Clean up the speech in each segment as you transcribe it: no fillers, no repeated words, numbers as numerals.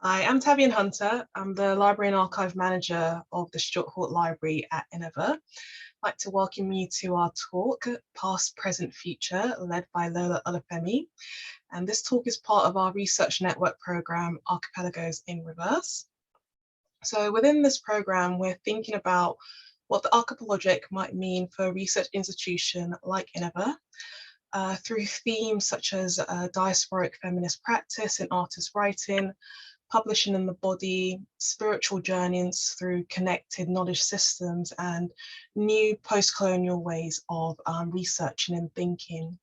Hi, I'm Tavian Hunter. I'm the Library and Archive Manager of the Stuart Hall Library at Inova. I'd like to welcome you to our talk, Past, Present, Future, led by Lola Olufemi. And this talk is part of our research network program, Archipelagos in Reverse. So within this program, we're thinking about what the archipelagic might mean for a research institution like Inova, through themes such as diasporic feminist practice in artist writing, publishing in the body, spiritual journeys through connected knowledge systems, and new post-colonial ways of researching and thinking.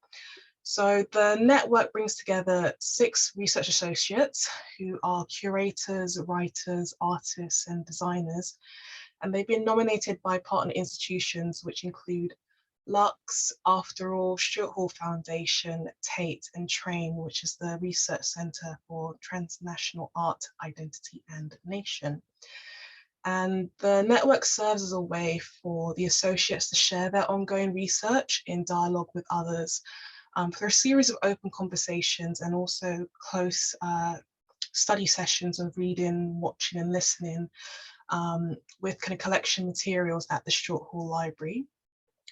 So the network brings together 6 research associates who are curators, writers, artists, and designers. And they've been nominated by partner institutions, which include Lux, After All, Stuart Hall Foundation, Tate, and Train, which is the Research Centre for Transnational Art, Identity and Nation. And the network serves as a way for the associates to share their ongoing research in dialogue with others for a series of open conversations and also close study sessions of reading, watching and listening with kind of collection materials at the Stuart Hall Library.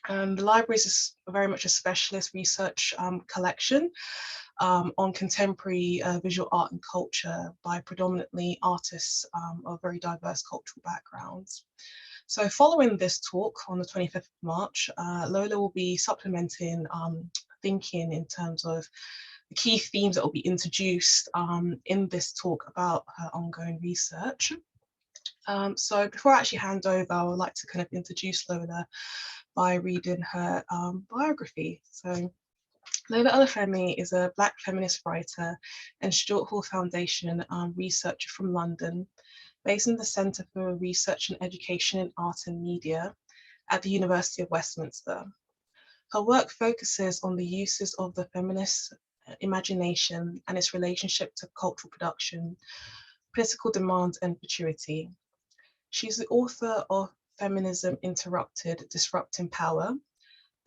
The library is very much a specialist research collection on contemporary visual art and culture by predominantly artists of very diverse cultural backgrounds. So following this talk on the 25th of March, Lola will be supplementing thinking in terms of the key themes that will be introduced in this talk about her ongoing research. So before I actually hand over, I would like to kind of introduce Lola by reading her biography. So Lola Olufemi is a Black feminist writer and Stuart Hall Foundation researcher from London, based in the Centre for Research and Education in Art and Media at the University of Westminster. Her work focuses on the uses of the feminist imagination and its relationship to cultural production, political demand and futurity. She's the author of Feminism Interrupted, Disrupting Power,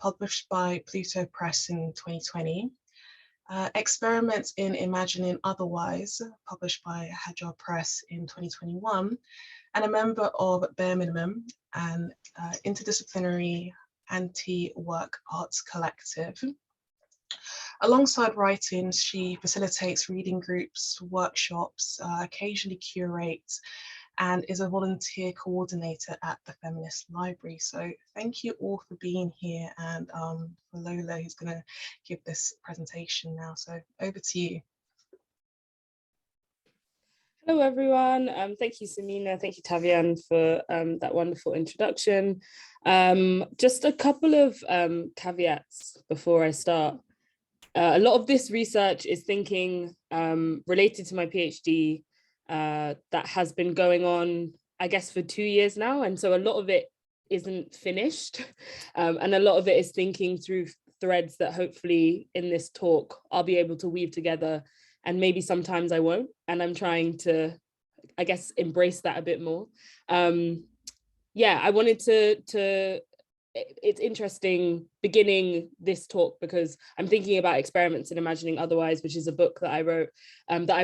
published by Pluto Press in 2020. Experiments in Imagining Otherwise, published by Hajar Press in 2021, and a member of Bare Minimum, an interdisciplinary anti-work arts collective. Alongside writing, she facilitates reading groups, workshops, occasionally curates, and is a volunteer coordinator at the Feminist Library. So thank you all for being here, and for Lola, who's going to give this presentation now. So over to you. Hello everyone, thank you Samina, thank you Tavian for that wonderful introduction. Just a couple of caveats before I start. A lot of this research is thinking related to my PhD that has been going on, I guess, for 2 years now. And so a lot of it isn't finished. And a lot of it is thinking through threads that hopefully in this talk, I'll be able to weave together, and maybe sometimes I won't. And I'm trying to, I guess, embrace that a bit more. Yeah, I wanted to it's interesting beginning this talk because I'm thinking about Experiments in Imagining Otherwise, which is a book that I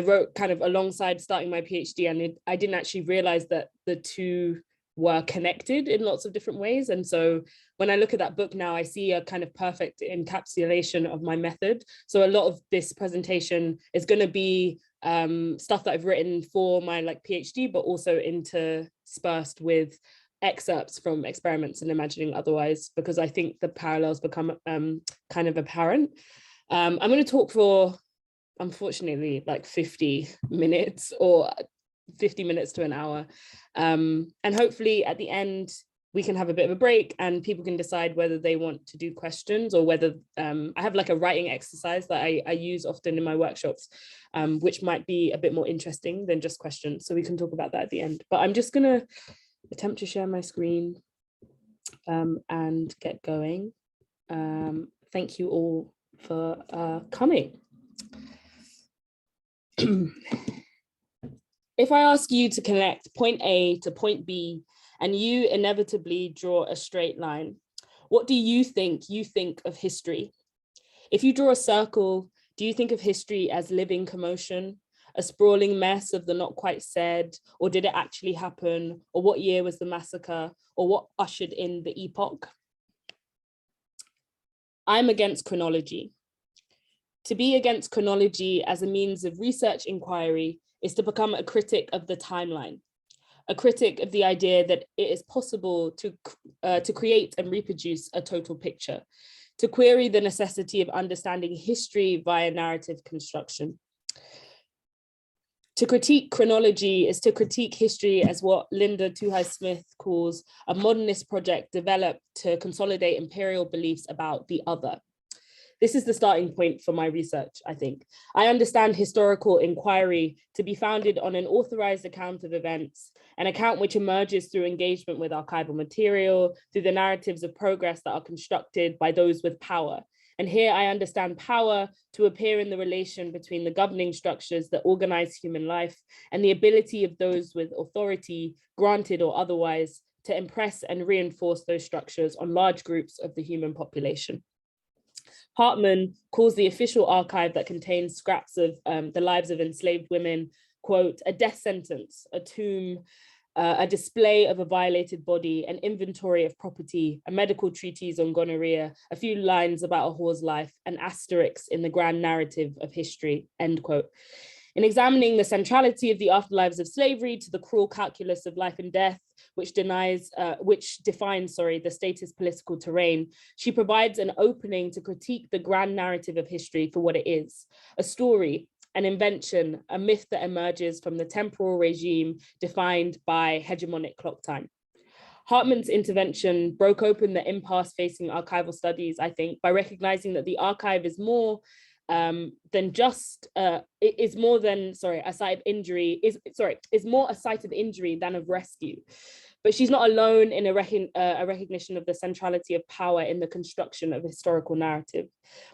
wrote kind of alongside starting my PhD, and I didn't actually realize that the two were connected in lots of different ways. And so when I look at that book now, I see a kind of perfect encapsulation of my method. So a lot of this presentation is going to be stuff that I've written for my PhD, but also interspersed with excerpts from Experiments in Imagining Otherwise, because I think the parallels become kind of apparent. I'm going to talk for, unfortunately, 50 minutes or 50 minutes to an hour. And hopefully at the end, we can have a bit of a break and people can decide whether they want to do questions or whether I have a writing exercise that I use often in my workshops, which might be a bit more interesting than just questions. So we can talk about that at the end. But I'm just going to attempt to share my screen and get going. Thank you all for coming. If I ask you to connect point A to point B and you inevitably draw a straight line, what do you think of history? If you draw a circle, do you think of history as living commotion, a sprawling mess of the not quite said, or did it actually happen, or what year was the massacre, or what ushered in the epoch? I'm against chronology. To be against chronology as a means of research inquiry is to become a critic of the timeline, a critic of the idea that it is possible to create and reproduce a total picture, to query the necessity of understanding history via narrative construction. To critique chronology is to critique history as what Linda Tuhai-Smith calls a modernist project developed to consolidate imperial beliefs about the other. This is the starting point for my research, I think. I understand historical inquiry to be founded on an authorized account of events, an account which emerges through engagement with archival material, through the narratives of progress that are constructed by those with power. And here I understand power to appear in the relation between the governing structures that organize human life and the ability of those with authority, granted or otherwise, to impress and reinforce those structures on large groups of the human population. Hartman calls the official archive that contains scraps of the lives of enslaved women, quote, a death sentence, a tomb, a display of a violated body, an inventory of property, a medical treatise on gonorrhea, a few lines about a whore's life, an asterisk in the grand narrative of history, end quote. In examining the centrality of the afterlives of slavery to the cruel calculus of life and death, which defines the status political terrain, she provides an opening to critique the grand narrative of history for what it is, a story, an invention, a myth that emerges from the temporal regime defined by hegemonic clock time. Hartman's intervention broke open the impasse facing archival studies, I think, by recognizing that the archive is more than just is more a site of injury than of rescue. But she's not alone in a recognition of the centrality of power in the construction of historical narrative.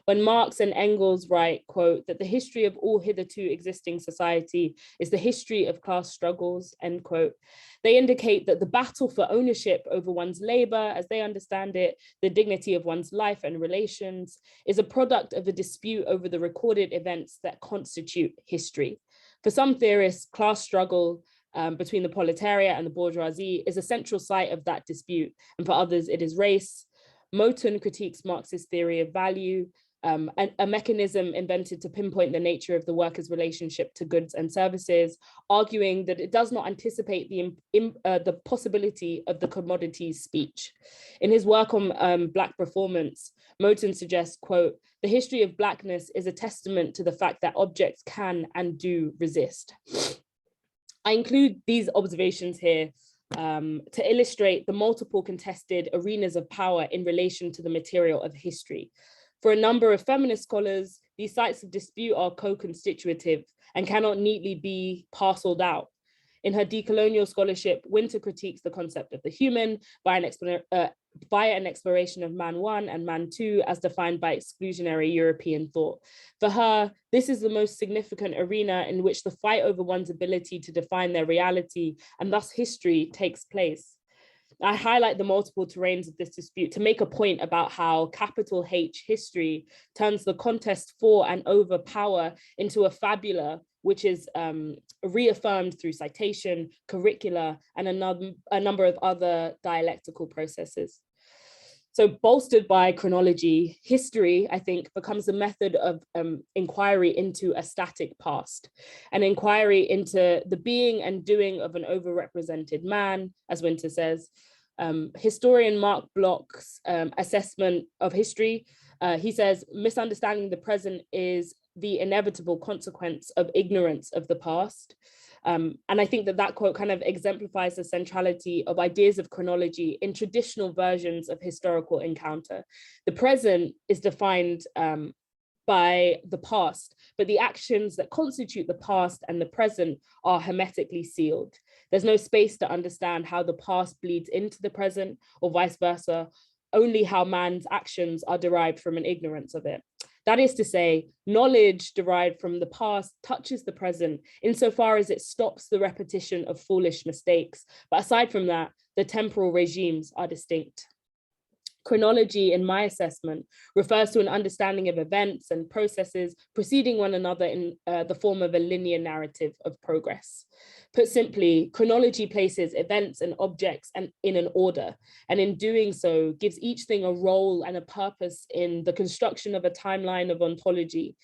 When Marx and Engels write, quote, that the history of all hitherto existing society is the history of class struggles, end quote, they indicate that the battle for ownership over one's labor, as they understand it, the dignity of one's life and relations, is a product of a dispute over the recorded events that constitute history. For some theorists, class struggle between the proletariat and the bourgeoisie is a central site of that dispute. And for others, it is race. Moten critiques Marxist theory of value, a mechanism invented to pinpoint the nature of the worker's relationship to goods and services, arguing that it does not anticipate the possibility of the commodities speech. In his work on Black performance, Moten suggests, quote, the history of Blackness is a testament to the fact that objects can and do resist. I include these observations here to illustrate the multiple contested arenas of power in relation to the material of history. For a number of feminist scholars, these sites of dispute are co-constitutive and cannot neatly be parceled out. In her decolonial scholarship, Winter critiques the concept of the human via an exploration of man one and man two as defined by exclusionary European thought. For her, this is the most significant arena in which the fight over one's ability to define their reality and thus history takes place. I highlight the multiple terrains of this dispute to make a point about how capital H history turns the contest for and over power into a fabula, which is reaffirmed through citation, curricula, and a number of other dialectical processes. So bolstered by chronology, history, I think, becomes a method of inquiry into a static past, an inquiry into the being and doing of an overrepresented man, as Winter says. Historian Mark Bloch's assessment of history, he says, misunderstanding the present is the inevitable consequence of ignorance of the past. And I think that quote kind of exemplifies the centrality of ideas of chronology in traditional versions of historical encounter. The present is defined by the past, but the actions that constitute the past and the present are hermetically sealed. There's no space to understand how the past bleeds into the present or vice versa, only how man's actions are derived from an ignorance of it. That is to say, knowledge derived from the past touches the present insofar as it stops the repetition of foolish mistakes. But aside from that, the temporal regimes are distinct. Chronology, in my assessment, refers to an understanding of events and processes preceding one another in the form of a linear narrative of progress. Put simply, chronology places events and objects in an order, and in doing so, gives each thing a role and a purpose in the construction of a timeline of ontology.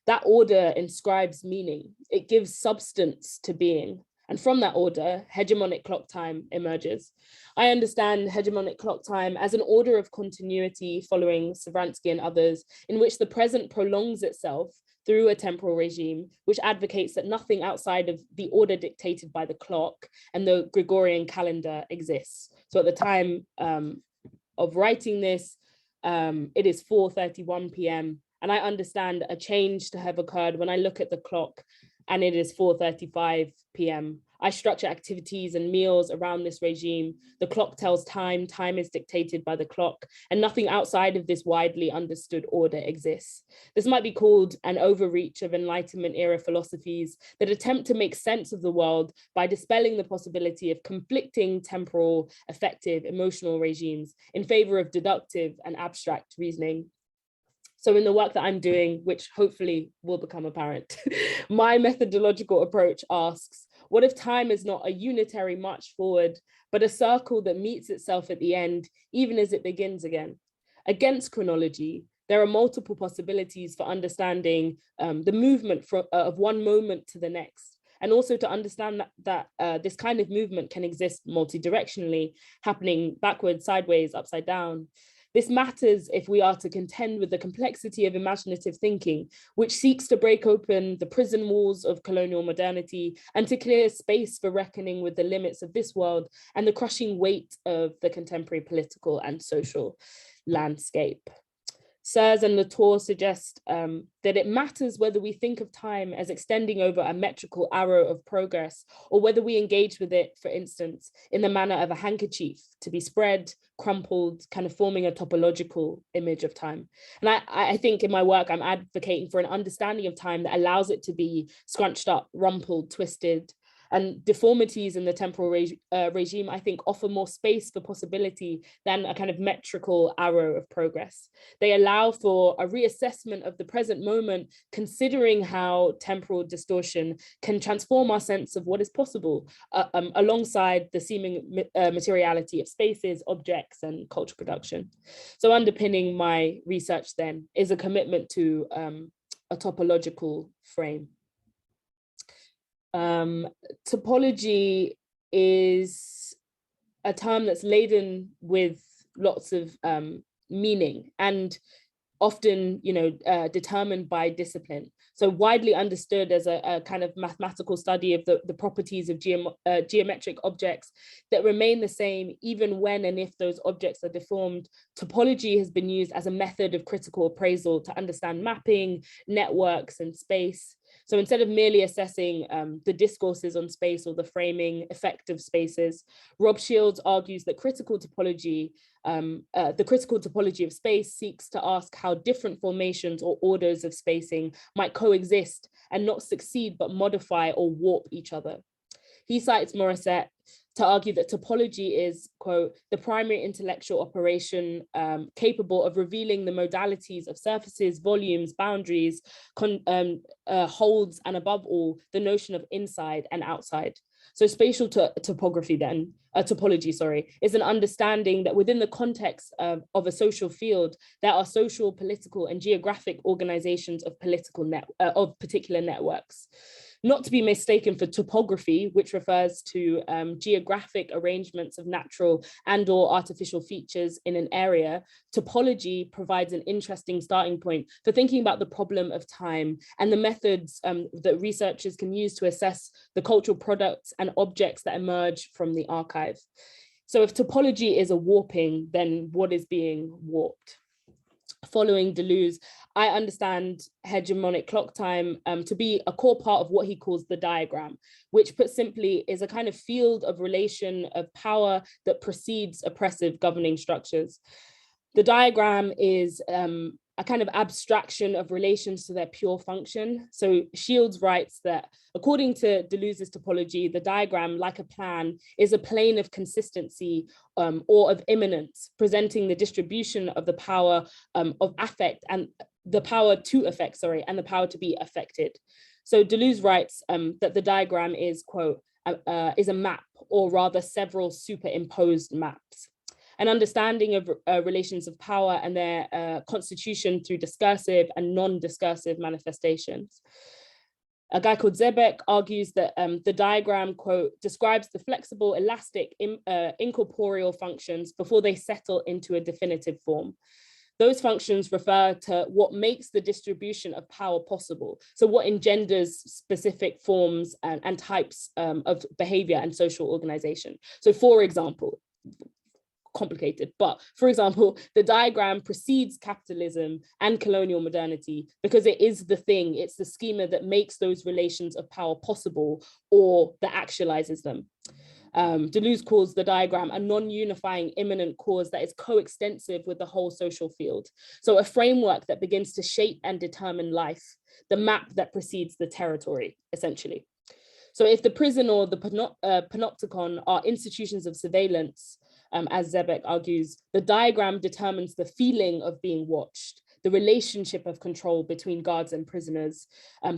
That order inscribes meaning. It gives substance to being. And from that order, hegemonic clock time emerges. I understand hegemonic clock time as an order of continuity following Savransky and others, in which the present prolongs itself through a temporal regime, which advocates that nothing outside of the order dictated by the clock and the Gregorian calendar exists. So at the time of writing this, it is 4:31 p.m. And I understand a change to have occurred when I look at the clock and it is 4:35 p.m. I structure activities and meals around this regime. The clock tells time, time is dictated by the clock, and nothing outside of this widely understood order exists. This might be called an overreach of Enlightenment era philosophies that attempt to make sense of the world by dispelling the possibility of conflicting temporal, affective, emotional regimes in favor of deductive and abstract reasoning. So in the work that I'm doing, which hopefully will become apparent, my methodological approach asks, what if time is not a unitary march forward, but a circle that meets itself at the end, even as it begins again? Against chronology, there are multiple possibilities for understanding the movement of one moment to the next. And also to understand that this kind of movement can exist multi-directionally, happening backwards, sideways, upside down. This matters if we are to contend with the complexity of imaginative thinking, which seeks to break open the prison walls of colonial modernity and to clear space for reckoning with the limits of this world and the crushing weight of the contemporary political and social landscape. Sears and Latour suggest that it matters whether we think of time as extending over a metrical arrow of progress, or whether we engage with it, for instance, in the manner of a handkerchief to be spread, crumpled, kind of forming a topological image of time. And I think in my work, I'm advocating for an understanding of time that allows it to be scrunched up, rumpled, twisted. And deformities in the temporal regime, I think, offer more space for possibility than a kind of metrical arrow of progress. They allow for a reassessment of the present moment, considering how temporal distortion can transform our sense of what is possible, alongside the seeming materiality of spaces, objects, and cultural production. So underpinning my research then is a commitment to a topological frame. Topology is a term that's laden with lots of meaning and often, determined by discipline. So widely understood as a kind of mathematical study of the properties of geometric objects that remain the same even when and if those objects are deformed. Topology has been used as a method of critical appraisal to understand mapping, networks, and space. So instead of merely assessing the discourses on space or the framing effect of spaces, Rob Shields argues that the critical topology of space seeks to ask how different formations or orders of spacing might coexist and not succeed but modify or warp each other. He cites Morissette to argue that topology is, quote, the primary intellectual operation capable of revealing the modalities of surfaces, volumes, boundaries, holds, and above all, the notion of inside and outside. So spatial topology, is an understanding that within the context of a social field, there are social, political, and geographic organizations of particular networks. Not to be mistaken for topography, which refers to geographic arrangements of natural and/or artificial features in an area. Topology provides an interesting starting point for thinking about the problem of time and the methods that researchers can use to assess the cultural products and objects that emerge from the archive. So if topology is a warping, then what is being warped? Following Deleuze, I understand hegemonic clock time to be a core part of what he calls the diagram, which put simply is a kind of field of relation of power that precedes oppressive governing structures. The diagram is a kind of abstraction of relations to their pure function. So Shields writes that according to Deleuze's topology, the diagram, like a plan, is a plane of consistency or of immanence, presenting the distribution of the power of affect and the power to affect, and the power to be affected. So Deleuze writes that the diagram is, quote, is a map, or rather several superimposed maps. An understanding of relations of power and their constitution through discursive and non-discursive manifestations. A guy called Zebek argues that the diagram, quote, describes the flexible, elastic, incorporeal functions before they settle into a definitive form. Those functions refer to what makes the distribution of power possible. So what engenders specific forms and types of behavior and social organization. So for example, complicated, but for example, the diagram precedes capitalism and colonial modernity because it is the thing, it's the schema that makes those relations of power possible or that actualizes them. Deleuze calls the diagram a non-unifying immanent cause that is coextensive with the whole social field. So a framework that begins to shape and determine life, the map that precedes the territory, essentially. So if the prison or the panopticon are institutions of surveillance, as Zebek argues, the diagram determines the feeling of being watched, the relationship of control between guards and prisoners,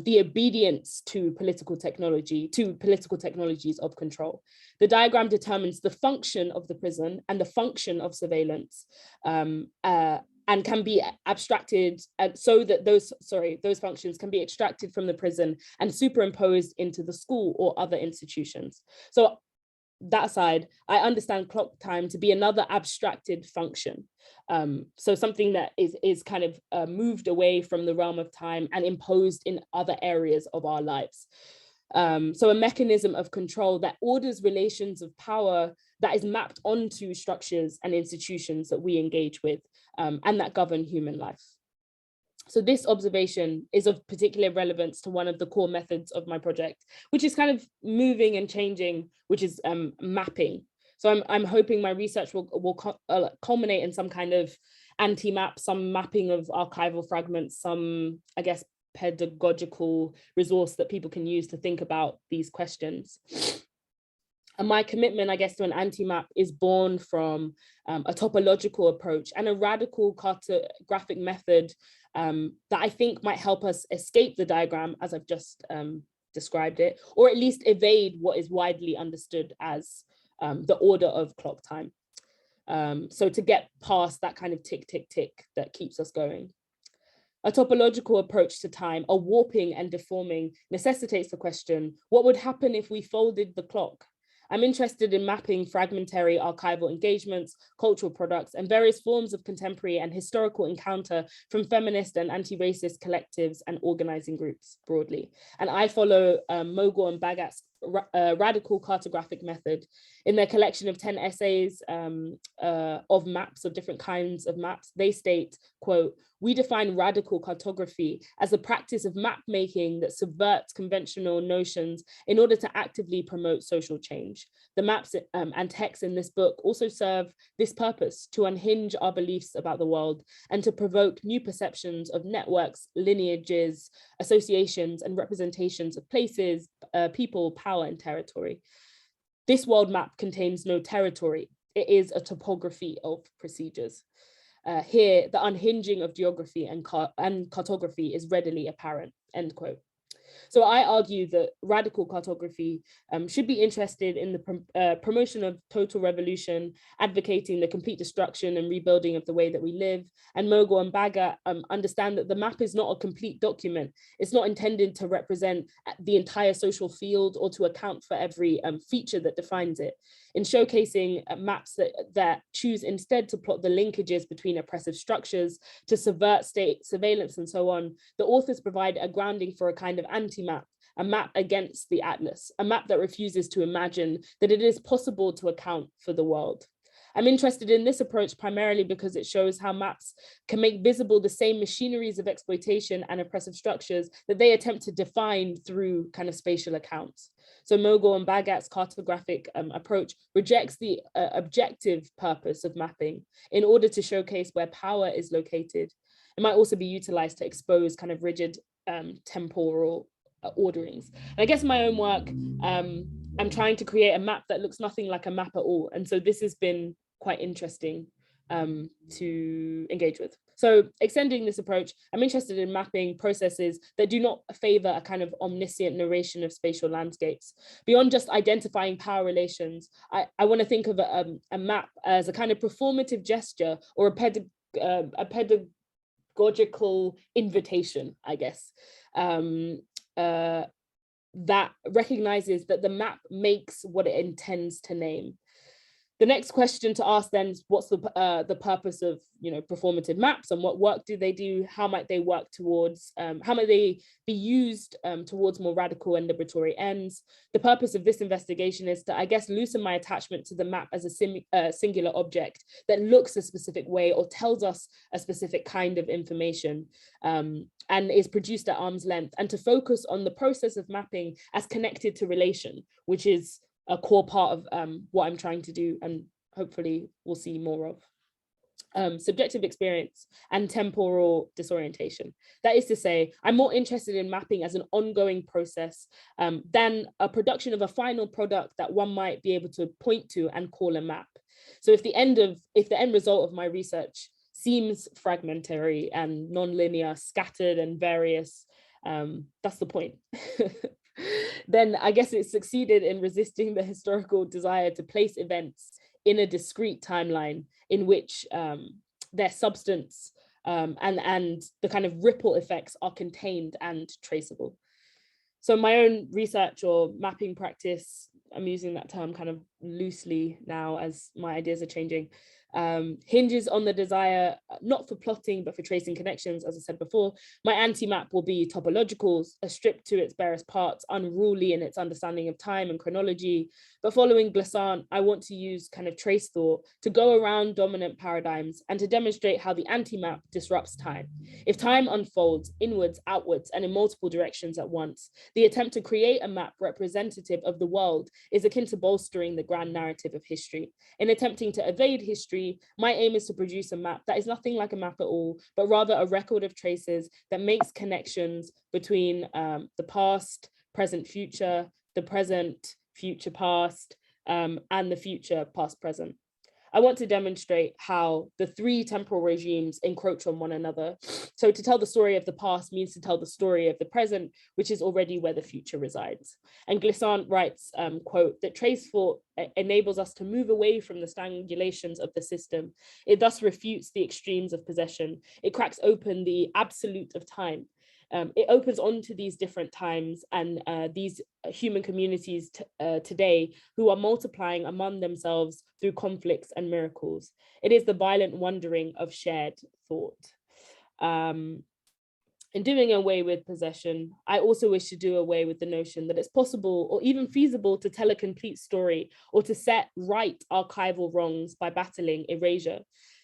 the obedience to political technologies of control. The diagram determines the function of the prison and the function of surveillance, and can be abstracted so that those functions can be extracted from the prison and superimposed into the school or other institutions. So that aside, I understand clock time to be another abstracted function. So something that is kind of moved away from the realm of time and imposed in other areas of our lives. So a mechanism of control that orders relations of power that is mapped onto structures and institutions that we engage with and that govern human life. So this observation is of particular relevance to one of the core methods of my project, which is kind of moving and changing, which is mapping. So I'm hoping my research will culminate in some kind of anti-map, some mapping of archival fragments, some, I guess, pedagogical resource that people can use to think about these questions. And my commitment, I guess, to an anti-map is born from a topological approach and a radical cartographic method that I think might help us escape the diagram as I've just described it, or at least evade what is widely understood as the order of clock time. So to get past that kind of tick, tick, tick that keeps us going. A topological approach to time, a warping and deforming, necessitates the question, what would happen if we folded the clock? I'm interested in mapping fragmentary archival engagements, cultural products, and various forms of contemporary and historical encounter from feminist and anti-racist collectives and organizing groups broadly. And I follow Mogul and Bagat's radical cartographic method. In their collection of 10 essays of maps, of different kinds of maps, they state, quote, we define radical cartography as the practice of map making that subverts conventional notions in order to actively promote social change. The maps and texts in this book also serve this purpose, to unhinge our beliefs about the world and to provoke new perceptions of networks, lineages, associations, and representations of places, people, power, and territory. This world map contains no territory. It is a topography of procedures. Here, the unhinging of geography and cartography is readily apparent, end quote. So I argue that radical cartography should be interested in the promotion of total revolution, advocating the complete destruction and rebuilding of the way that we live. And Mogul and Bagat understand that the map is not a complete document. It's not intended to represent the entire social field or to account for every feature that defines it. In showcasing maps that choose instead to plot the linkages between oppressive structures, to subvert state surveillance and so on, the authors provide a grounding for a kind of anti-map, a map against the atlas, a map that refuses to imagine that it is possible to account for the world. I'm interested in this approach primarily because it shows how maps can make visible the same machineries of exploitation and oppressive structures that they attempt to define through kind of spatial accounts. So Mogul and Bagat's cartographic approach rejects the objective purpose of mapping in order to showcase where power is located. It might also be utilized to expose kind of rigid temporal orderings. And I guess in my own work, I'm trying to create a map that looks nothing like a map at all. And so this has been quite interesting to engage with. So extending this approach, I'm interested in mapping processes that do not favor a kind of omniscient narration of spatial landscapes. Beyond just identifying power relations, I want to think of a map as a kind of performative gesture or a pedagogical invitation, I guess, that recognizes that the map makes what it intends to name. The next question to ask then is, what's the purpose of performative maps, and what work do they do? How might they work towards, how might they be used towards more radical and liberatory ends? The purpose of this investigation is to, I guess, loosen my attachment to the map as a singular object that looks a specific way or tells us a specific kind of information, and is produced at arm's length, and to focus on the process of mapping as connected to relation, which is a core part of what I'm trying to do, and hopefully we'll see more of. Subjective experience and temporal disorientation. That is to say, I'm more interested in mapping as an ongoing process than a production of a final product that one might be able to point to and call a map. So if the end result of my research seems fragmentary and non-linear, scattered and various, that's the point. Then I guess it succeeded in resisting the historical desire to place events in a discrete timeline in which their substance and the kind of ripple effects are contained and traceable. So my own research or mapping practice, I'm using that term kind of loosely now as my ideas are changing, hinges on the desire, not for plotting, but for tracing connections. As I said before, my anti-map will be topological, stripped to its barest parts, unruly in its understanding of time and chronology. But following Glissant, I want to use kind of trace thought to go around dominant paradigms and to demonstrate how the anti-map disrupts time. If time unfolds inwards, outwards, and in multiple directions at once, the attempt to create a map representative of the world is akin to bolstering the grand narrative of history. In attempting to evade history, my aim is to produce a map that is nothing like a map at all, but rather a record of traces that makes connections between the past, present, future, the present, future, past, and the future, past, present. I want to demonstrate how the three temporal regimes encroach on one another. So to tell the story of the past means to tell the story of the present, which is already where the future resides. And Glissant writes, quote, that trace thought enables us to move away from the strangulations of the system. It thus refutes the extremes of possession. It cracks open the absolute of time. It opens onto these different times and these human communities today who are multiplying among themselves through conflicts and miracles. It is the violent wandering of shared thought. In doing away with possession, I also wish to do away with the notion that it's possible or even feasible to tell a complete story or to set right archival wrongs by battling erasure.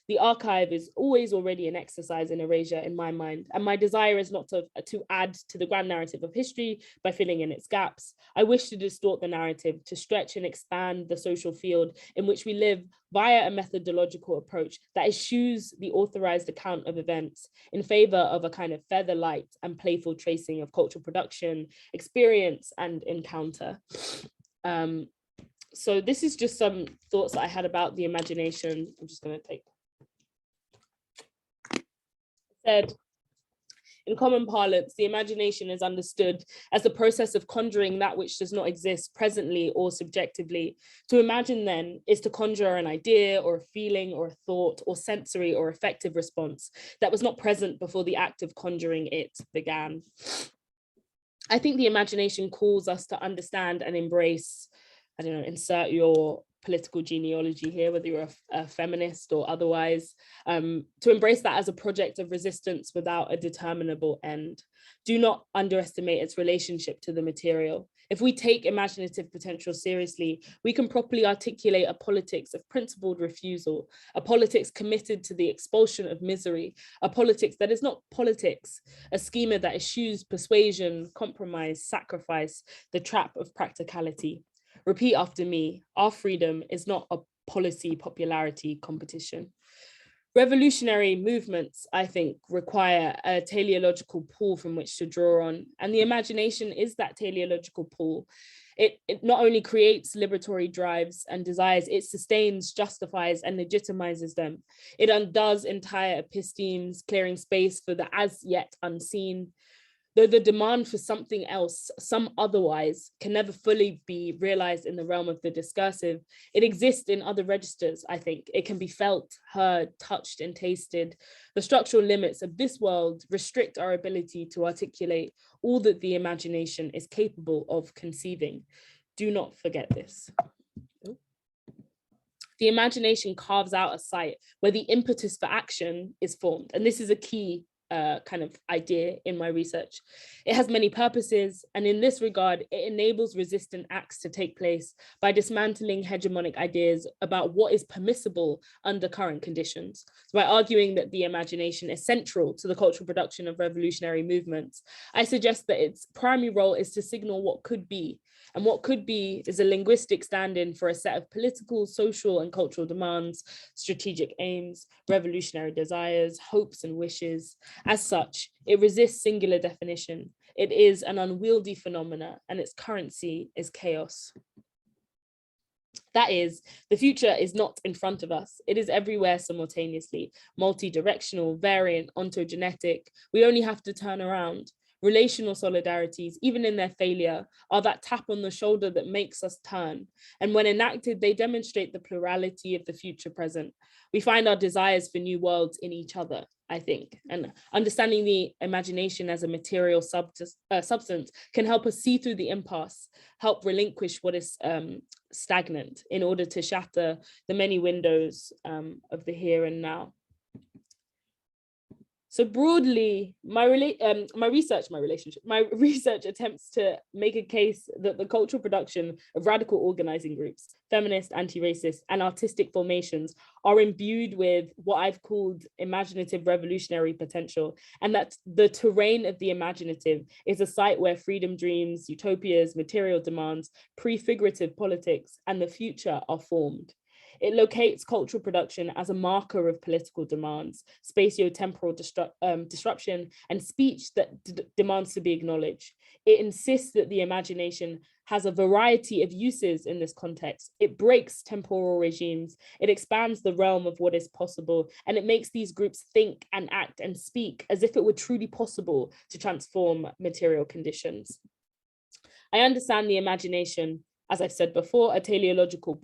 The archive is always already an exercise in erasure in my mind, and my desire is not to add to the grand narrative of history by filling in its gaps. I wish to distort the narrative, to stretch and expand the social field in which we live via a methodological approach that eschews the authorized account of events in favor of a kind of featherlight and playful tracing of cultural production, experience, and encounter. So this is just some thoughts that I had about the imagination. I'm just going to take. Said, in common parlance, the imagination is understood as the process of conjuring that which does not exist presently or subjectively. To imagine then is to conjure an idea or a feeling or a thought or sensory or affective response that was not present before the act of conjuring it began. I think the imagination calls us to understand and embrace, I don't know, insert your political genealogy here, whether you're a feminist or otherwise, to embrace that as a project of resistance without a determinable end. Do not underestimate its relationship to the material. If we take imaginative potential seriously, we can properly articulate a politics of principled refusal, a politics committed to the expulsion of misery, a politics that is not politics, a schema that eschews persuasion, compromise, sacrifice, the trap of practicality. Repeat after me, our freedom is not a policy popularity competition. Revolutionary movements, I think, require a teleological pool from which to draw on, and the imagination is that teleological pool. It not only creates liberatory drives and desires, it sustains, justifies, and legitimizes them. It undoes entire epistemes, clearing space for the as yet unseen. Though the demand for something else, some otherwise, can never fully be realized in the realm of the discursive, it exists in other registers, I think. It can be felt, heard, touched, and tasted. The structural limits of this world restrict our ability to articulate all that the imagination is capable of conceiving. Do not forget this. The imagination carves out a site where the impetus for action is formed. And this is a key kind of idea in my research. It has many purposes, and in this regard, it enables resistant acts to take place by dismantling hegemonic ideas about what is permissible under current conditions. So by arguing that the imagination is central to the cultural production of revolutionary movements, I suggest that its primary role is to signal what could be. And what could be is a linguistic stand-in for a set of political, social, and cultural demands, strategic aims, revolutionary desires, hopes, and wishes. As such, it resists singular definition. It is an unwieldy phenomena, and its currency is chaos. That is, the future is not in front of us. It is everywhere simultaneously, multi-directional, variant, ontogenetic. We only have to turn around. Relational solidarities, even in their failure, are that tap on the shoulder that makes us turn. And when enacted, they demonstrate the plurality of the future present. We find our desires for new worlds in each other, I think. And understanding the imagination as a material substance can help us see through the impasse, help relinquish what is stagnant in order to shatter the many windows of the here and now. So broadly, my research attempts to make a case that the cultural production of radical organizing groups, feminist, anti-racist, and artistic formations are imbued with what I've called imaginative revolutionary potential, and that the terrain of the imaginative is a site where freedom dreams, utopias, material demands, prefigurative politics, and the future are formed. It locates cultural production as a marker of political demands, spatio-temporal disruption, and speech that demands to be acknowledged. It insists that the imagination has a variety of uses in this context. It breaks temporal regimes, it expands the realm of what is possible, and it makes these groups think and act and speak as if it were truly possible to transform material conditions. I understand the imagination, as I've said before, a teleological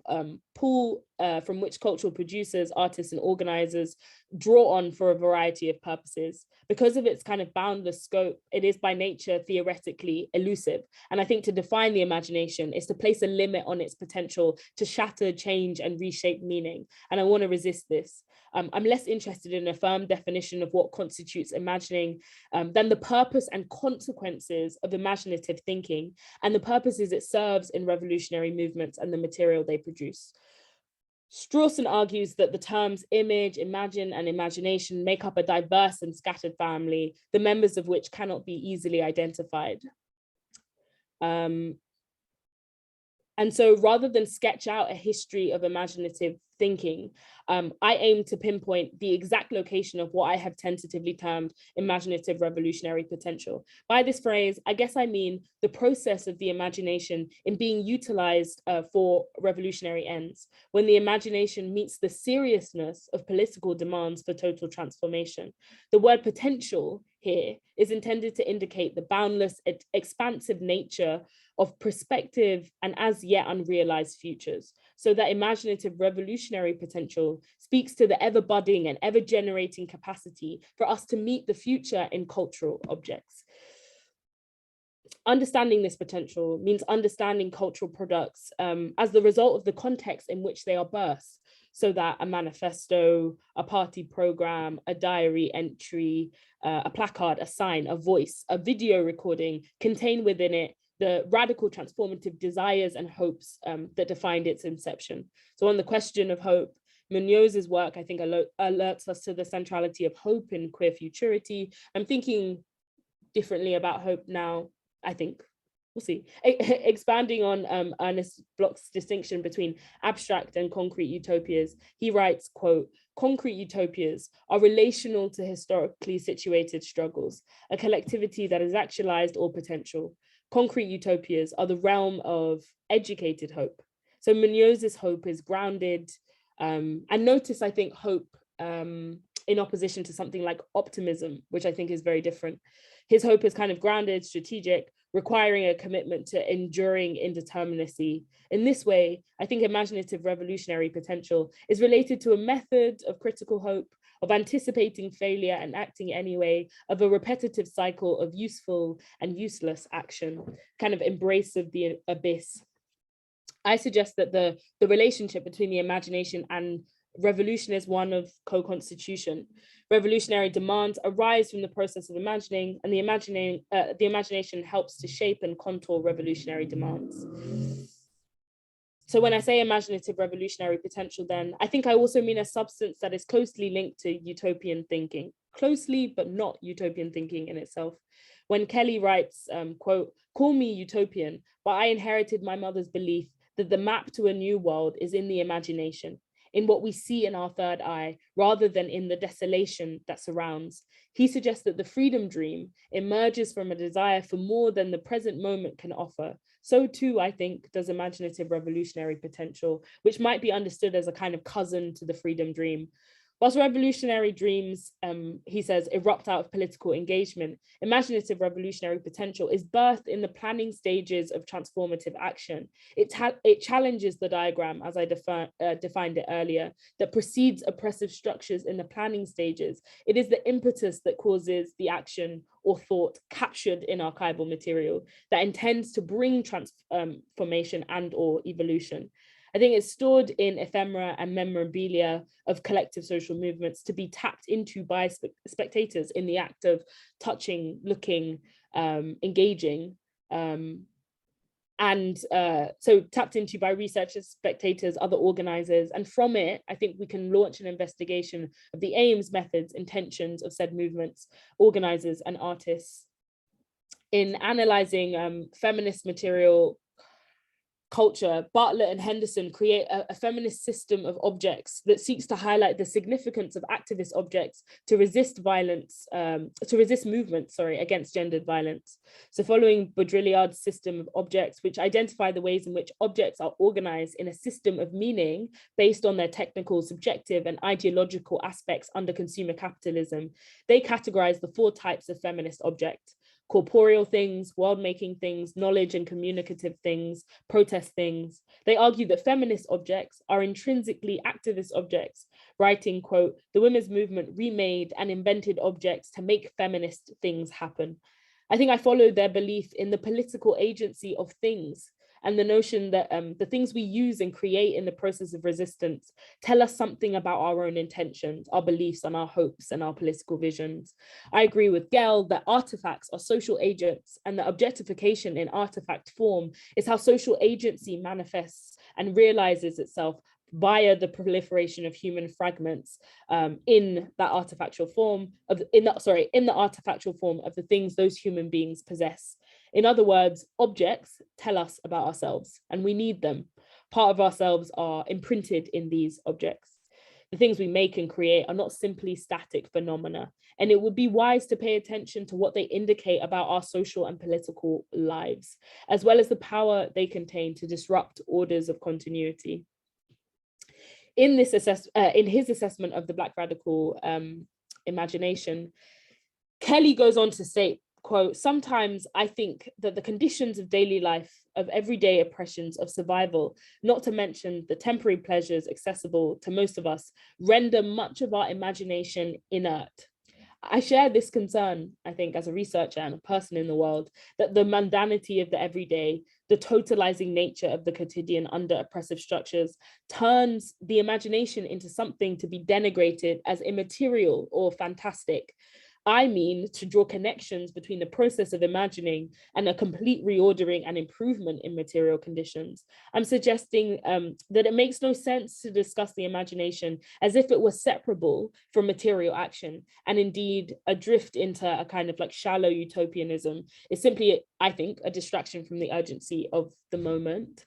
pool from which cultural producers, artists, and organizers draw on for a variety of purposes. Because of its kind of boundless scope, it is by nature theoretically elusive. And I think to define the imagination is to place a limit on its potential to shatter, change, and reshape meaning. And I want to resist this. I'm less interested in a firm definition of what constitutes imagining than the purpose and consequences of imaginative thinking and the purposes it serves in revolutionary movements and the material they produce. Strawson argues that the terms image, imagine, and imagination make up a diverse and scattered family, the members of which cannot be easily identified. And so rather than sketch out a history of imaginative thinking, I aim to pinpoint the exact location of what I have tentatively termed imaginative revolutionary potential. By this phrase, I guess I mean the process of the imagination in being utilized for revolutionary ends, when the imagination meets the seriousness of political demands for total transformation. The word potential here is intended to indicate the boundless, expansive nature of prospective and as yet unrealized futures. So that imaginative revolutionary potential speaks to the ever budding and ever generating capacity for us to meet the future in cultural objects. Understanding this potential means understanding cultural products as the result of the context in which they are birthed, so that a manifesto, a party program, a diary entry, a placard, a sign, a voice, a video recording contain within it the radical transformative desires and hopes that defined its inception. So on the question of hope, Munoz's work, I think, alerts us to the centrality of hope in queer futurity. I'm thinking differently about hope now, I think, we'll see. Expanding on Ernest Bloch's distinction between abstract and concrete utopias, he writes, quote, "Concrete utopias are relational to historically situated struggles, a collectivity that is actualized or potential. Concrete utopias are the realm of educated hope." So Munoz's hope is grounded, and notice, I think, hope in opposition to something like optimism, which I think is very different. His hope is kind of grounded, strategic, requiring a commitment to enduring indeterminacy. In this way, I think imaginative revolutionary potential is related to a method of critical hope, of anticipating failure and acting anyway, of a repetitive cycle of useful and useless action, kind of embrace of the abyss. I suggest that the relationship between the imagination and revolution is one of co-constitution. Revolutionary demands arise from the process of imagining, and the imagination helps to shape and contour revolutionary demands. So when I say imaginative revolutionary potential, then I think I also mean a substance that is closely linked to utopian thinking, closely but not utopian thinking in itself. When Kelly writes, quote, "Call me utopian, but I inherited my mother's belief that the map to a new world is in the imagination, in what we see in our third eye, rather than in the desolation that surrounds." He suggests that the freedom dream emerges from a desire for more than the present moment can offer. So too, I think, does imaginative revolutionary potential, which might be understood as a kind of cousin to the freedom dream. Whilst revolutionary dreams, he says, erupt out of political engagement, imaginative revolutionary potential is birthed in the planning stages of transformative action. It challenges the diagram, as I defined it earlier, that precedes oppressive structures in the planning stages. It is the impetus that causes the action or thought captured in archival material that intends to bring transformation and or evolution. I think it's stored in ephemera and memorabilia of collective social movements to be tapped into by spectators in the act of touching, looking, engaging, so tapped into by researchers, spectators, other organizers. And from it, I think we can launch an investigation of the aims, methods, intentions of said movements, organizers, and artists. In analyzing feminist material culture, Bartlett and Henderson create a feminist system of objects that seeks to highlight the significance of activist objects to resist violence, to resist movements, against gendered violence. So following Baudrillard's system of objects, which identify the ways in which objects are organized in a system of meaning based on their technical, subjective, and ideological aspects under consumer capitalism, they categorize the 4 types of feminist objects: corporeal things, world-making things, knowledge and communicative things, protest things. They argue that feminist objects are intrinsically activist objects, writing, quote, "The women's movement remade and invented objects to make feminist things happen." I think I follow their belief in the political agency of things and the notion that the things we use and create in the process of resistance tell us something about our own intentions, our beliefs, and our hopes and our political visions. I agree with Gell that artifacts are social agents, and that objectification in artifact form is how social agency manifests and realizes itself via the proliferation of human fragments in that artifactual form in the artifactual form of the things those human beings possess. In other words, objects tell us about ourselves, and we need them. Part of ourselves are imprinted in these objects. The things we make and create are not simply static phenomena, and it would be wise to pay attention to what they indicate about our social and political lives, as well as the power they contain to disrupt orders of continuity. In his assessment of the Black radical imagination, Kelly goes on to state, quote, "Sometimes I think that the conditions of daily life, of everyday oppressions of survival, not to mention the temporary pleasures accessible to most of us, render much of our imagination inert." I share this concern, I think, as a researcher and a person in the world, that the mundanity of the everyday, the totalizing nature of the quotidian under oppressive structures turns the imagination into something to be denigrated as immaterial or fantastic. I mean to draw connections between the process of imagining and a complete reordering and improvement in material conditions. I'm suggesting that it makes no sense to discuss the imagination as if it was separable from material action, and indeed a drift into a kind of like shallow utopianism is simply, I think, a distraction from the urgency of the moment.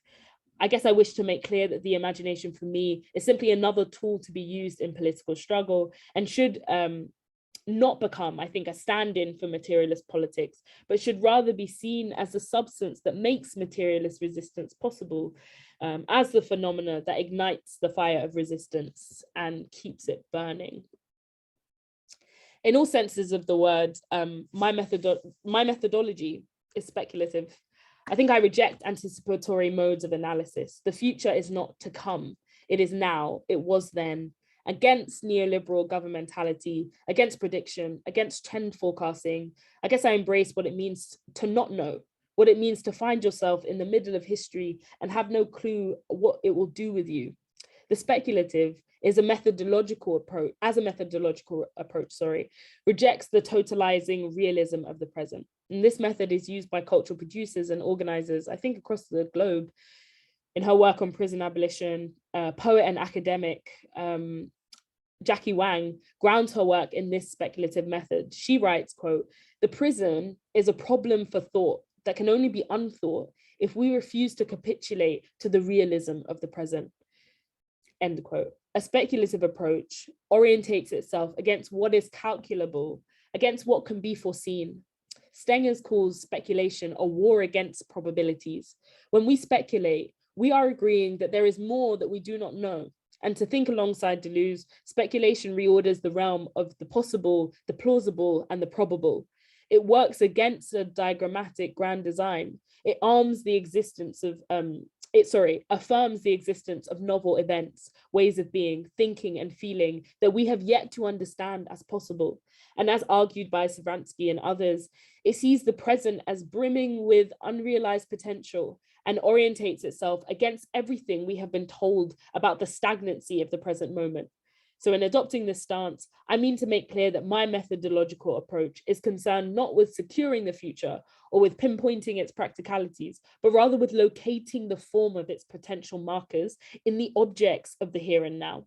I guess I wish to make clear that the imagination for me is simply another tool to be used in political struggle and should not become, I think, a stand-in for materialist politics, but should rather be seen as the substance that makes materialist resistance possible, as the phenomena that ignites the fire of resistance and keeps it burning. In all senses of the word, my methodology is speculative. I think I reject anticipatory modes of analysis. The future is not to come. It is now. It was then. Against neoliberal governmentality, against prediction, against trend forecasting, I guess I embrace what it means to not know, what it means to find yourself in the middle of history and have no clue what it will do with you. The speculative is a methodological approach, rejects the totalizing realism of the present. And this method is used by cultural producers and organizers, I think, across the globe. In her work on prison abolition, poet and academic Jackie Wang grounds her work in this speculative method. She writes, quote, "The prison is a problem for thought that can only be unthought if we refuse to capitulate to the realism of the present." End quote. A speculative approach orientates itself against what is calculable, against what can be foreseen. Stengers calls speculation a war against probabilities. When we speculate, we are agreeing that there is more that we do not know. And to think alongside Deleuze, speculation reorders the realm of the possible, the plausible, and the probable. It works against a diagrammatic grand design. It affirms the existence of novel events, ways of being, thinking, and feeling that we have yet to understand as possible. And as argued by Savransky and others, it sees the present as brimming with unrealized potential and orientates itself against everything we have been told about the stagnancy of the present moment. So in adopting this stance, I mean to make clear that my methodological approach is concerned not with securing the future or with pinpointing its practicalities, but rather with locating the form of its potential markers in the objects of the here and now.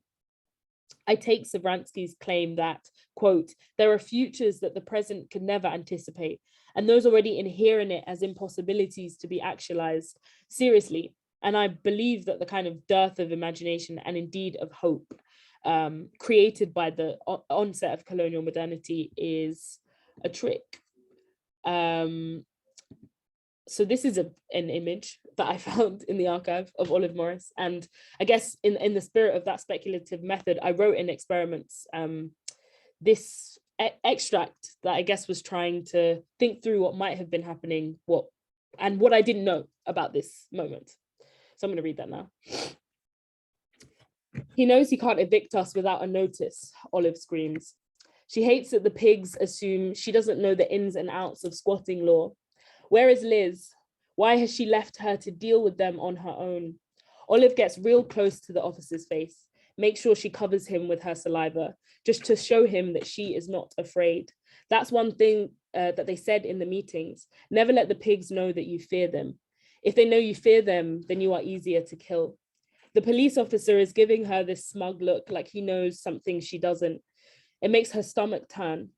I take Savransky's claim that, quote, "there are futures that the present can never anticipate, and those already inhere in it as impossibilities to be actualized seriously." And I believe that the kind of dearth of imagination and indeed of hope created by the onset of colonial modernity is a trick. So this is an image that I found in the archive of Olive Morris. And I guess in the spirit of that speculative method, I wrote in experiments this extract that I guess was trying to think through what might have been happening, what I didn't know about this moment. So I'm going to read that now. "He knows he can't evict us without a notice," Olive screams. She hates that the pigs assume she doesn't know the ins and outs of squatting law. Where is Liz? Why has she left her to deal with them on her own? Olive gets real close to the officer's face, makes sure she covers him with her saliva, just to show him that she is not afraid. That's one thing that they said in the meetings. Never let the pigs know that you fear them. If they know you fear them, then you are easier to kill. The police officer is giving her this smug look like he knows something she doesn't. It makes her stomach turn.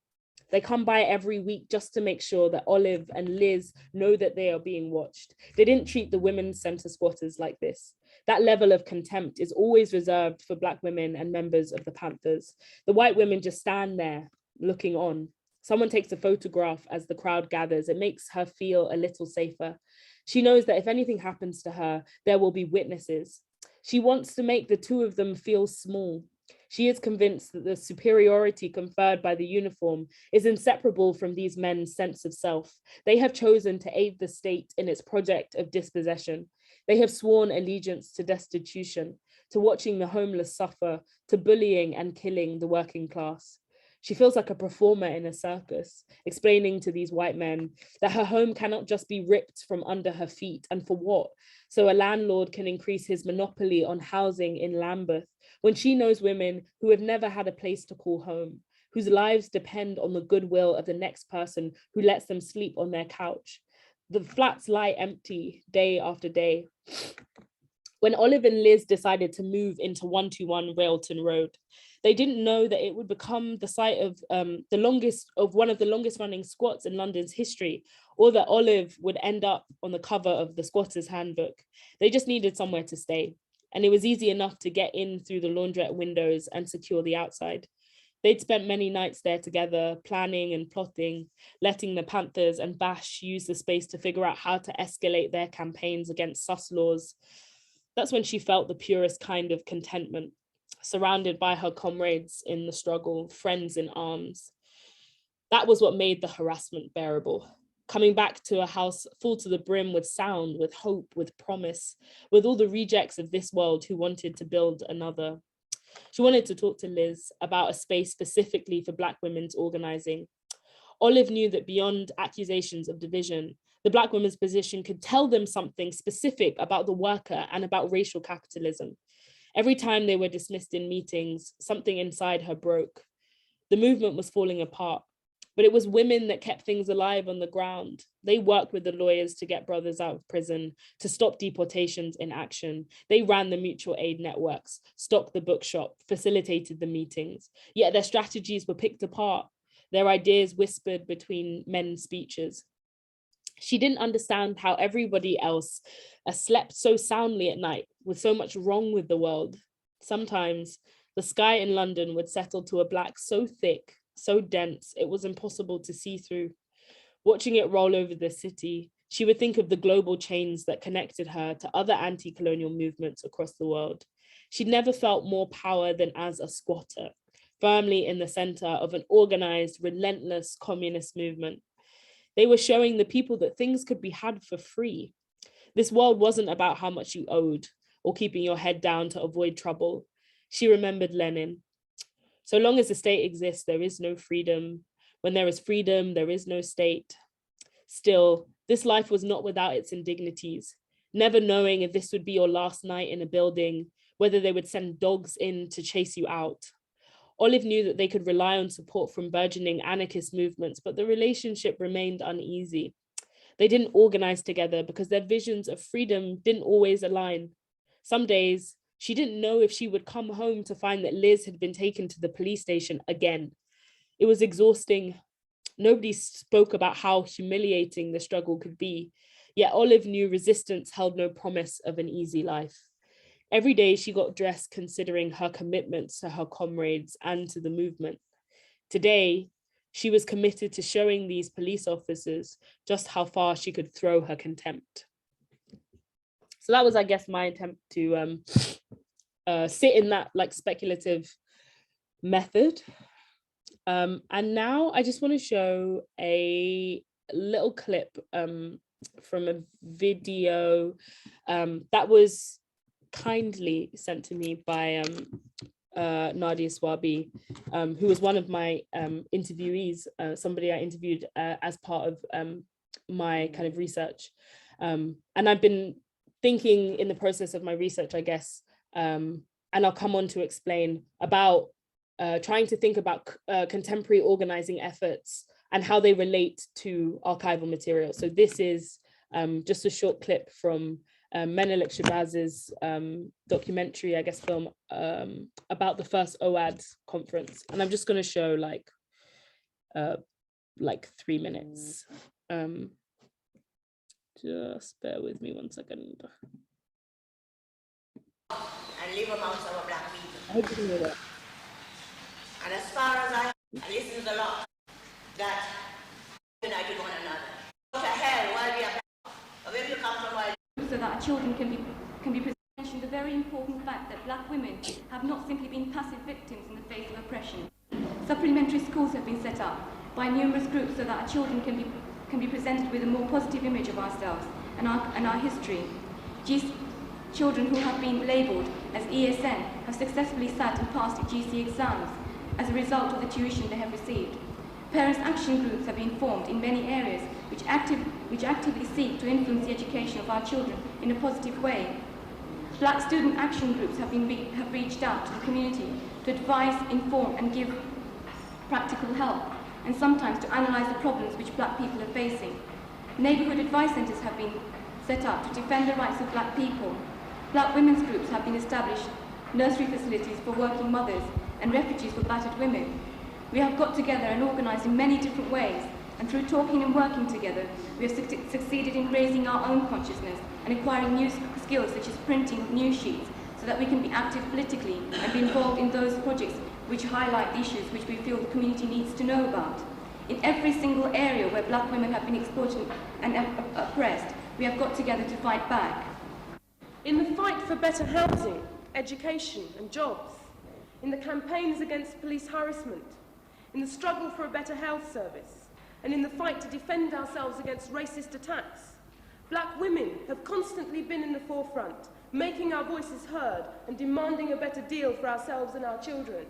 They come by every week just to make sure that Olive and Liz know that they are being watched. They didn't treat the women's centre squatters like this. That level of contempt is always reserved for Black women and members of the Panthers. The white women just stand there looking on. Someone takes a photograph as the crowd gathers. It makes her feel a little safer. She knows that if anything happens to her, there will be witnesses. She wants to make the two of them feel small. She is convinced that the superiority conferred by the uniform is inseparable from these men's sense of self. They have chosen to aid the state in its project of dispossession. They have sworn allegiance to destitution, to watching the homeless suffer, to bullying and killing the working class. She feels like a performer in a circus, explaining to these white men that her home cannot just be ripped from under her feet, and for what? So a landlord can increase his monopoly on housing in Lambeth, when she knows women who have never had a place to call home, whose lives depend on the goodwill of the next person who lets them sleep on their couch. The flats lie empty day after day. When Olive and Liz decided to move into 121 Railton Road, they didn't know that it would become the site of one of the longest running squats in London's history, or that Olive would end up on the cover of the Squatter's Handbook. They just needed somewhere to stay, and it was easy enough to get in through the laundrette windows and secure the outside. They'd spent many nights there together, planning and plotting, letting the Panthers and Bash use the space to figure out how to escalate their campaigns against sus laws. That's when she felt the purest kind of contentment, surrounded by her comrades in the struggle, friends in arms. That was what made the harassment bearable. Coming back to a house full to the brim with sound, with hope, with promise, with all the rejects of this world who wanted to build another. She wanted to talk to Liz about a space specifically for Black women's organizing. Olive knew that beyond accusations of division, the Black women's position could tell them something specific about the worker and about racial capitalism. Every time they were dismissed in meetings, something inside her broke. The movement was falling apart, but it was women that kept things alive on the ground. They worked with the lawyers to get brothers out of prison, to stop deportations in action. They ran the mutual aid networks, stocked the bookshop, facilitated the meetings. Yet their strategies were picked apart, their ideas whispered between men's speeches. She didn't understand how everybody else slept so soundly at night with so much wrong with the world. Sometimes the sky in London would settle to a black so thick, so dense, it was impossible to see through. Watching it roll over the city, she would think of the global chains that connected her to other anti-colonial movements across the world. She'd never felt more power than as a squatter, firmly in the center of an organized, relentless communist movement. They were showing the people that things could be had for free. This world wasn't about how much you owed or keeping your head down to avoid trouble. She remembered Lenin. So long as the state exists, there is no freedom. When there is freedom, there is no state. Still, this life was not without its indignities. Never knowing if this would be your last night in a building, whether they would send dogs in to chase you out. Olive knew that they could rely on support from burgeoning anarchist movements, but the relationship remained uneasy. They didn't organize together because their visions of freedom didn't always align. Some days, she didn't know if she would come home to find that Liz had been taken to the police station again. It was exhausting. Nobody spoke about how humiliating the struggle could be, yet Olive knew resistance held no promise of an easy life. Every day she got dressed considering her commitments to her comrades and to the movement. Today, she was committed to showing these police officers just how far she could throw her contempt. So that was, I guess, my attempt to sit in that like speculative method. And now I just want to show a little clip from a video that was kindly sent to me by Nadia Swabi, who was one of my interviewees, somebody I interviewed as part of my kind of research. And I've been thinking in the process of my research, I guess, and I'll come on to explain about trying to think about contemporary organizing efforts and how they relate to archival material. So this is just a short clip from Menelik Shabaz's documentary, I guess, film about the first OAD conference. And I'm just going to show like 3 minutes. Just bear with me 1 second. And live amongst our black people. I hope you can hear that. And as far as I listen to the law, that united one another. Go to hell while we are back. Or where you come from while so that our children can be mentioned the very important fact that black women have not simply been passive victims in the face of oppression. Supplementary schools have been set up by numerous groups so that our children can be presented with a more positive image of ourselves and our history. Children who have been labelled as ESN have successfully sat and passed GC exams as a result of the tuition they have received. Parents' action groups have been formed in many areas which actively seek to influence the education of our children in a positive way. Black student action groups have reached out to the community to advise, inform and give practical help, and sometimes to analyse the problems which black people are facing. Neighbourhood advice centres have been set up to defend the rights of black people. Black women's groups have been established, nursery facilities for working mothers, and refuges for battered women. We have got together and organised in many different ways, and through talking and working together, we have succeeded in raising our own consciousness and acquiring new skills such as printing news sheets, so that we can be active politically and be involved in those projects which highlight issues which we feel the community needs to know about. In every single area where black women have been exploited and oppressed, we have got together to fight back. In the fight for better housing, education and jobs, in the campaigns against police harassment, in the struggle for a better health service, and in the fight to defend ourselves against racist attacks, black women have constantly been in the forefront, making our voices heard and demanding a better deal for ourselves and our children.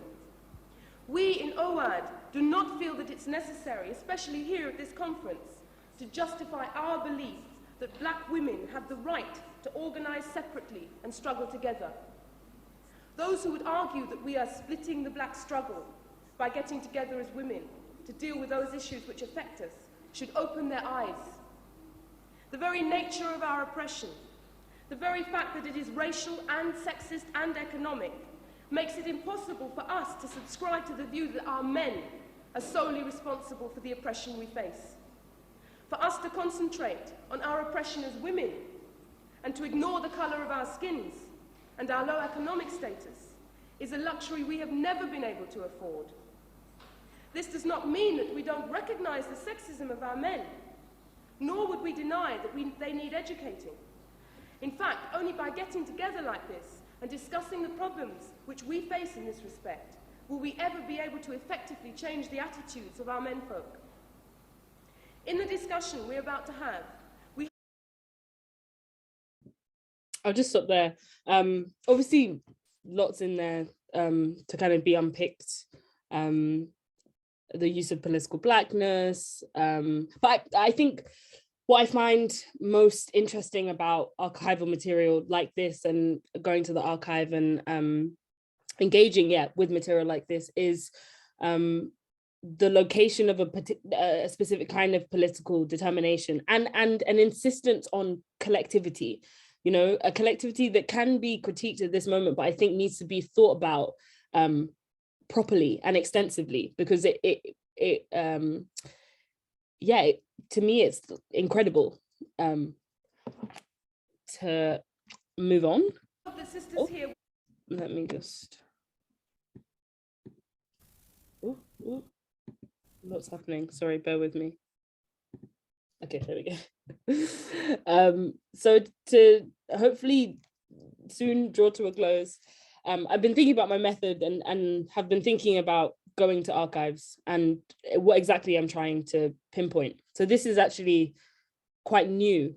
We in OAD do not feel that it's necessary, especially here at this conference, to justify our belief that black women have the right to organise separately and struggle together. Those who would argue that we are splitting the black struggle by getting together as women to deal with those issues which affect us should open their eyes. The very nature of our oppression, the very fact that it is racial and sexist and economic, makes it impossible for us to subscribe to the view that our men are solely responsible for the oppression we face. For us to concentrate on our oppression as women and to ignore the colour of our skins and our low economic status is a luxury we have never been able to afford. This does not mean that we don't recognise the sexism of our men, nor would we deny that they need educating. In fact, only by getting together like this and discussing the problems which we face in this respect will we ever be able to effectively change the attitudes of our menfolk. In the discussion we're about to have, I'll just stop there. Obviously, lots in there to kind of be unpicked. The use of political blackness. But I think what I find most interesting about archival material like this and going to the archive and engaging with material like this is the location of a specific kind of political determination and an insistence on collectivity, you know, a collectivity that can be critiqued at this moment, but I think needs to be thought about properly and extensively, because to me it's incredible. To move on, the sisters here. Let me just what's happening, sorry, bear with me. Okay, there we go. So to hopefully soon draw to a close, I've been thinking about my method and have been thinking about going to archives and what exactly I'm trying to pinpoint. So this is actually quite new,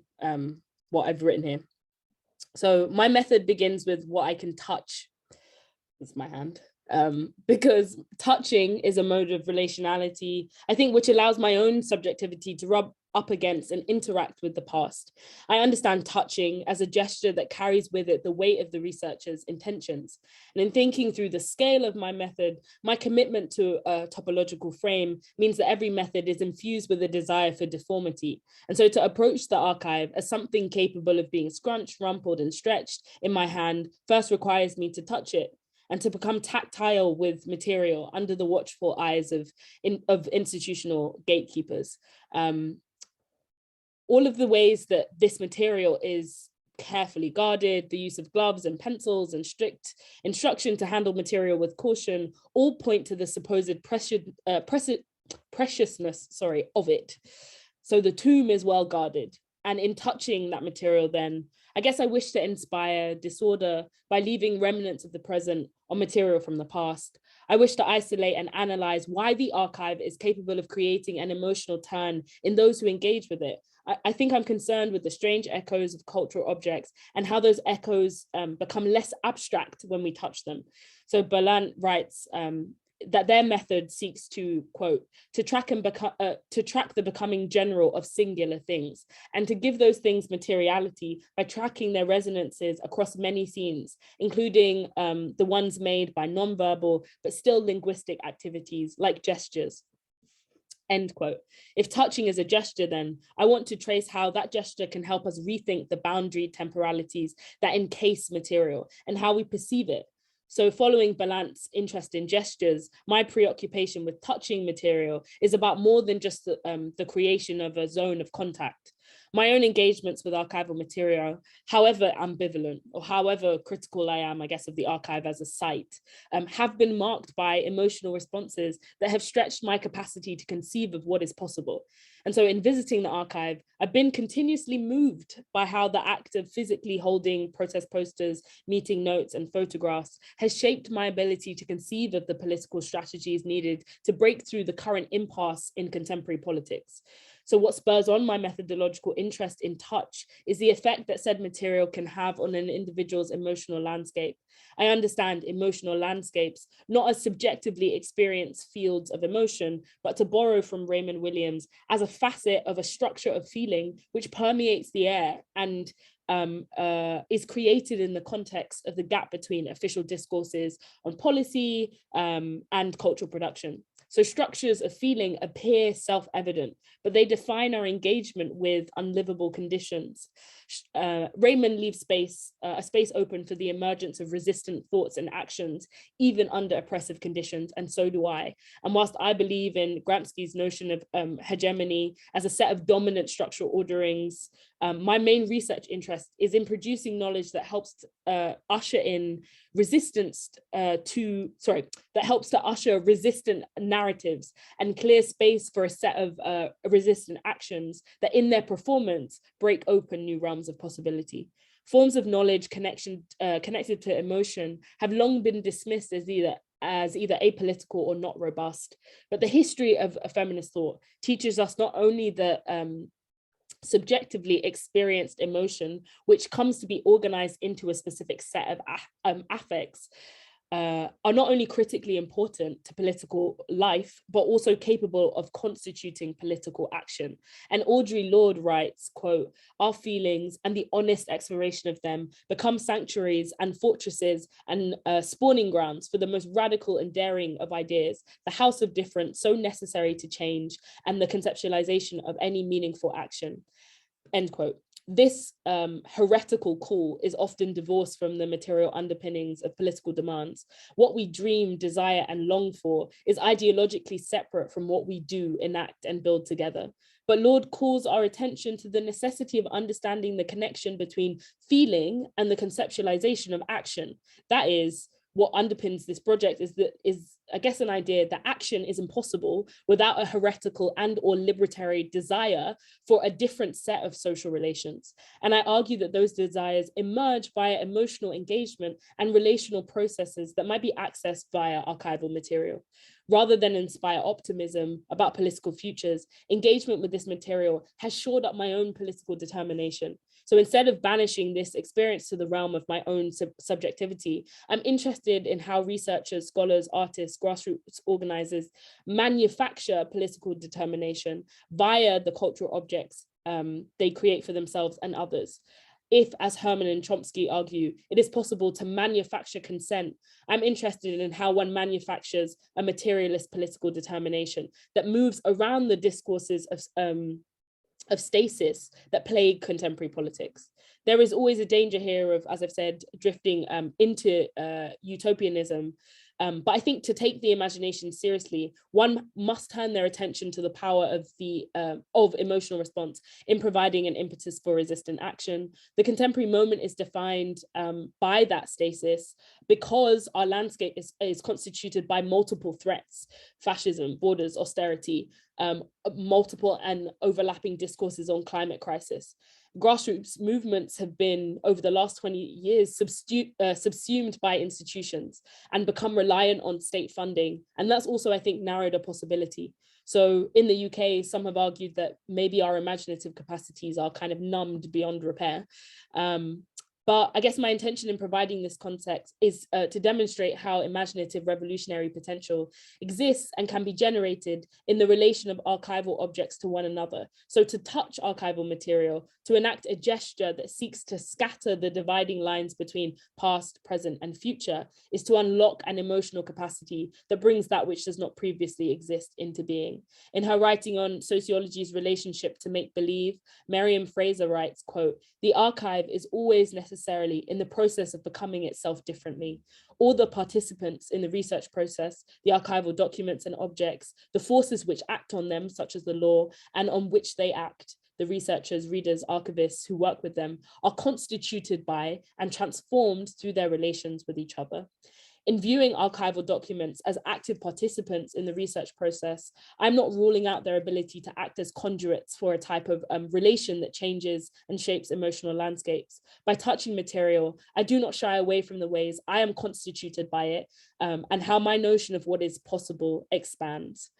what I've written here. So my method begins with what I can touch. It's my hand. Because touching is a mode of relationality, I think, which allows my own subjectivity to rub up against and interact with the past. I understand touching as a gesture that carries with it the weight of the researcher's intentions. And in thinking through the scale of my method, my commitment to a topological frame means that every method is infused with a desire for deformity. And so to approach the archive as something capable of being scrunched, rumpled, and stretched in my hand first requires me to touch it, and to become tactile with material under the watchful eyes of institutional gatekeepers. All of the ways that this material is carefully guarded, the use of gloves and pencils and strict instruction to handle material with caution, all point to the supposed preciousness of it. So the tomb is well guarded. And in touching that material then, I guess I wish to inspire disorder by leaving remnants of the present on material from the past. I wish to isolate and analyze why the archive is capable of creating an emotional turn in those who engage with it. I think I'm concerned with the strange echoes of cultural objects and how those echoes become less abstract when we touch them. So Berlant writes, that their method seeks to, quote, to track the becoming general of singular things, and to give those things materiality by tracking their resonances across many scenes, including the ones made by nonverbal but still linguistic activities like gestures. End quote. If touching is a gesture, then I want to trace how that gesture can help us rethink the boundary temporalities that encase material and how we perceive it. So following Balant's interest in gestures, my preoccupation with touching material is about more than just the creation of a zone of contact. My own engagements with archival material, however ambivalent or however critical I am, I guess, of the archive as a site, have been marked by emotional responses that have stretched my capacity to conceive of what is possible. And so in visiting the archive, I've been continuously moved by how the act of physically holding protest posters, meeting notes, and photographs has shaped my ability to conceive of the political strategies needed to break through the current impasse in contemporary politics. So what spurs on my methodological interest in touch is the effect that said material can have on an individual's emotional landscape. I understand emotional landscapes not as subjectively experienced fields of emotion, but to borrow from Raymond Williams, as a facet of a structure of feeling which permeates the air and is created in the context of the gap between official discourses on policy and cultural production. So structures of feeling appear self-evident, but they define our engagement with unlivable conditions. Raymond leaves a space open for the emergence of resistant thoughts and actions, even under oppressive conditions, and so do I. And whilst I believe in Gramsci's notion of hegemony as a set of dominant structural orderings, my main research interest is in producing knowledge that helps usher in resistance that helps to usher resistant narratives and clear space for a set of resistant actions that in their performance break open new realms of possibility. Forms of knowledge connected to emotion have long been dismissed as either apolitical or not robust. But the history of feminist thought teaches us not only that subjectively experienced emotion, which comes to be organized into a specific set of affects, are not only critically important to political life, but also capable of constituting political action. And Audre Lorde writes, quote, "Our feelings and the honest exploration of them become sanctuaries and fortresses and spawning grounds for the most radical and daring of ideas, the house of difference so necessary to change, and the conceptualization of any meaningful action." End quote. This heretical call is often divorced from the material underpinnings of political demands. What we dream, desire, and long for is ideologically separate from what we do, enact, and build together. But Lorde calls our attention to the necessity of understanding the connection between feeling and the conceptualization of action. That is, what underpins this project is I guess an idea that action is impossible without a heretical and or libertary desire for a different set of social relations. And I argue that those desires emerge via emotional engagement and relational processes that might be accessed via archival material. Rather than inspire optimism about political futures, engagement with this material has shored up my own political determination. So instead of banishing this experience to the realm of my own subjectivity, I'm interested in how researchers, scholars, artists, grassroots organizers manufacture political determination via the cultural objects they create for themselves and others. If, as Herman and Chomsky argue, it is possible to manufacture consent, I'm interested in how one manufactures a materialist political determination that moves around the discourses of stasis that plague contemporary politics. There is always a danger here of, as I've said, drifting into utopianism. But I think to take the imagination seriously, one must turn their attention to the power of emotional response in providing an impetus for resistant action. The contemporary moment is defined by that stasis because our landscape is constituted by multiple threats: fascism, borders, austerity, multiple and overlapping discourses on climate crisis. Grassroots movements have been, over the last 20 years, subsumed by institutions and become reliant on state funding. And that's also, I think, narrowed a possibility. So in the UK, some have argued that maybe our imaginative capacities are kind of numbed beyond repair. But I guess my intention in providing this context is to demonstrate how imaginative revolutionary potential exists and can be generated in the relation of archival objects to one another. So to touch archival material, to enact a gesture that seeks to scatter the dividing lines between past, present, and future, is to unlock an emotional capacity that brings that which does not previously exist into being. In her writing on sociology's relationship to make-believe, Miriam Fraser writes, quote, "The archive is always necessarily in the process of becoming itself differently. All the participants in the research process, the archival documents and objects, the forces which act on them, such as the law, and on which they act, the researchers, readers, archivists who work with them, are constituted by and transformed through their relations with each other. In viewing archival documents as active participants in the research process, I'm not ruling out their ability to act as conduits for a type of relation that changes and shapes emotional landscapes. By touching material, I do not shy away from the ways I am constituted by it and how my notion of what is possible expands."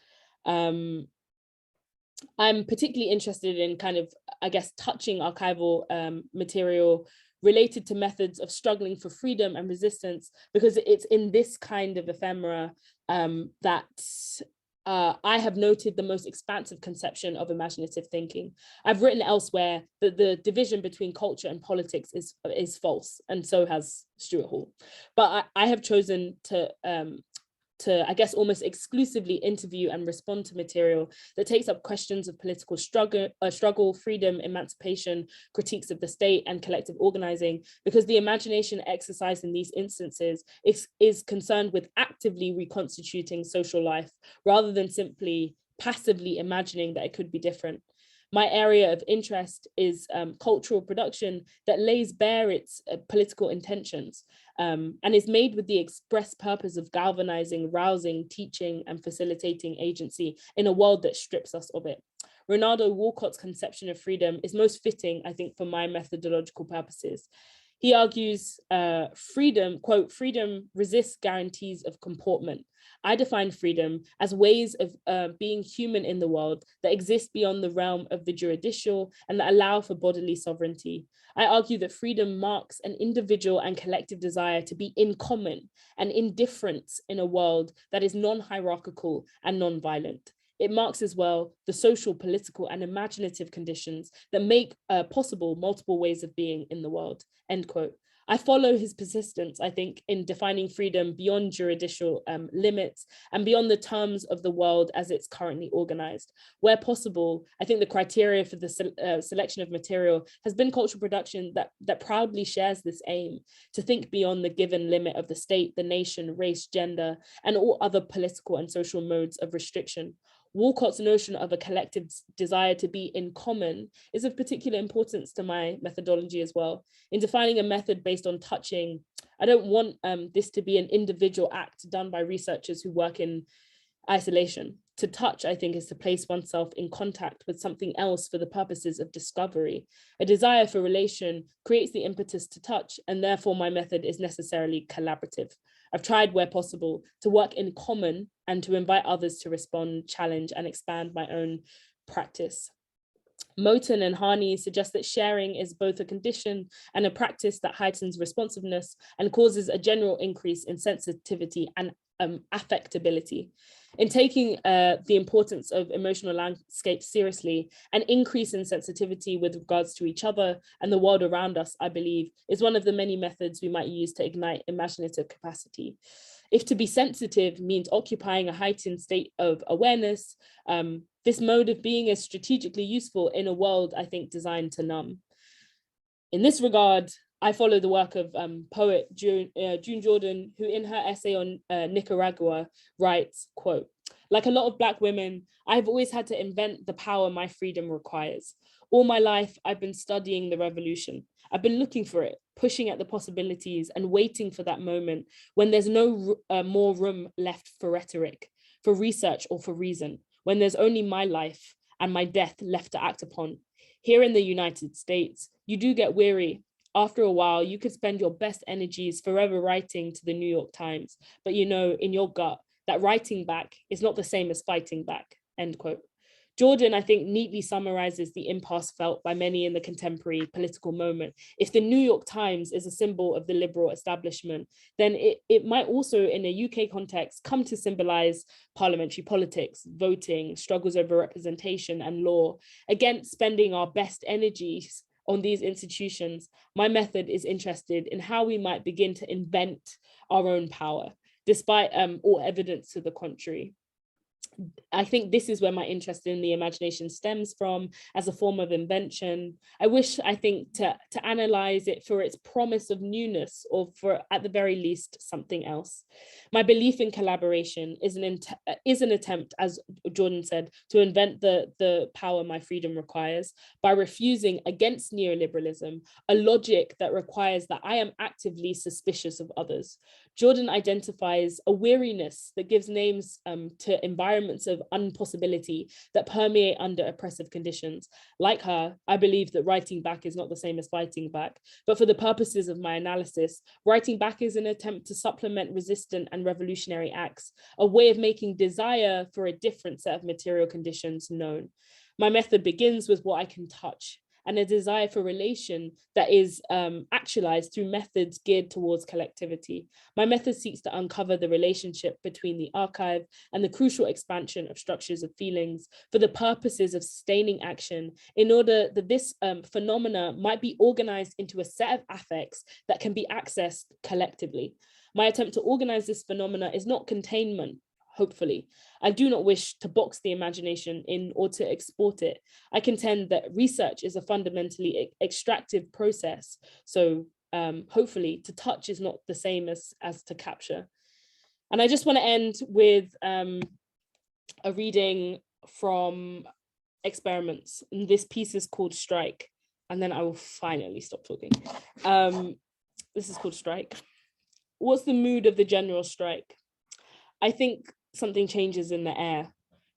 I'm particularly interested in kind of, I guess, touching archival material related to methods of struggling for freedom and resistance, because it's in this kind of ephemera that I have noted the most expansive conception of imaginative thinking. I've written elsewhere that the division between culture and politics is false, and so has Stuart Hall. But I have chosen to I guess, almost exclusively interview and respond to material that takes up questions of political struggle, freedom, emancipation, critiques of the state, and collective organizing, because the imagination exercised in these instances is concerned with actively reconstituting social life rather than simply passively imagining that it could be different. My area of interest is cultural production that lays bare its political intentions and is made with the express purpose of galvanizing, rousing, teaching, and facilitating agency in a world that strips us of it. Ronaldo Walcott's conception of freedom is most fitting, I think, for my methodological purposes. He argues freedom, quote, "freedom resists guarantees of comportment. I define freedom as ways of being human in the world that exist beyond the realm of the juridical and that allow for bodily sovereignty. I argue that freedom marks an individual and collective desire to be in common and indifference in a world that is non-hierarchical and non-violent. It marks as well the social, political, and imaginative conditions that make possible multiple ways of being in the world," end quote. I follow his persistence, I think, in defining freedom beyond juridical limits and beyond the terms of the world as it's currently organized. Where possible, I think the criteria for the selection of material has been cultural production that proudly shares this aim, to think beyond the given limit of the state, the nation, race, gender, and all other political and social modes of restriction. Walcott's notion of a collective desire to be in common is of particular importance to my methodology as well. In defining a method based on touching, I don't want this to be an individual act done by researchers who work in isolation. To touch, I think, is to place oneself in contact with something else for the purposes of discovery. A desire for relation creates the impetus to touch, and therefore my method is necessarily collaborative. I've tried, where possible, to work in common and to invite others to respond, challenge, and expand my own practice. Moten and Harney suggest that sharing is both a condition and a practice that heightens responsiveness and causes a general increase in sensitivity and affectability. In taking the importance of emotional landscapes seriously, an increase in sensitivity with regards to each other and the world around us, I believe, is one of the many methods we might use to ignite imaginative capacity. If to be sensitive means occupying a heightened state of awareness, this mode of being is strategically useful in a world, I think, designed to numb. In this regard, I follow the work of poet June Jordan, who in her essay on Nicaragua writes, quote, "Like a lot of Black women, I've always had to invent the power my freedom requires. All my life, I've been studying the revolution. I've been looking for it, pushing at the possibilities and waiting for that moment when there's no more room left for rhetoric, for research, or for reason, when there's only my life and my death left to act upon. Here in the United States, you do get weary. After a while, you could spend your best energies forever writing to the New York Times, but you know in your gut that writing back is not the same as fighting back," end quote. Jordan, I think, neatly summarizes the impasse felt by many in the contemporary political moment. If the New York Times is a symbol of the liberal establishment, then it might also, in a UK context, come to symbolize parliamentary politics, voting, struggles over representation and law. Against spending our best energies on these institutions, my method is interested in how we might begin to invent our own power, despite all evidence to the contrary. I think this is where my interest in the imagination stems from as a form of invention. I wish, I think, to analyze it for its promise of newness, or for, at the very least, something else. My belief in collaboration is an attempt, as Jordan said, to invent the power my freedom requires by refusing, against neoliberalism, a logic that requires that I am actively suspicious of others. Jordan identifies a weariness that gives names to environments of impossibility that permeate under oppressive conditions. Like her, I believe that writing back is not the same as fighting back, but for the purposes of my analysis, writing back is an attempt to supplement resistant and revolutionary acts, a way of making desire for a different set of material conditions known. My method begins with what I can touch, and a desire for relation that is actualized through methods geared towards collectivity. My method seeks to uncover the relationship between the archive and the crucial expansion of structures of feelings for the purposes of sustaining action, in order that this phenomena might be organized into a set of affects that can be accessed collectively. My attempt to organize this phenomena is not containment, hopefully. I do not wish to box the imagination in or to export it. I contend that research is a fundamentally extractive process. So hopefully to touch is not the same as to capture. And I just want to end with a reading from Experiments. And this piece is called Strike. And then I will finally stop talking. This is called Strike. What's the mood of the general strike? I think something changes in the air.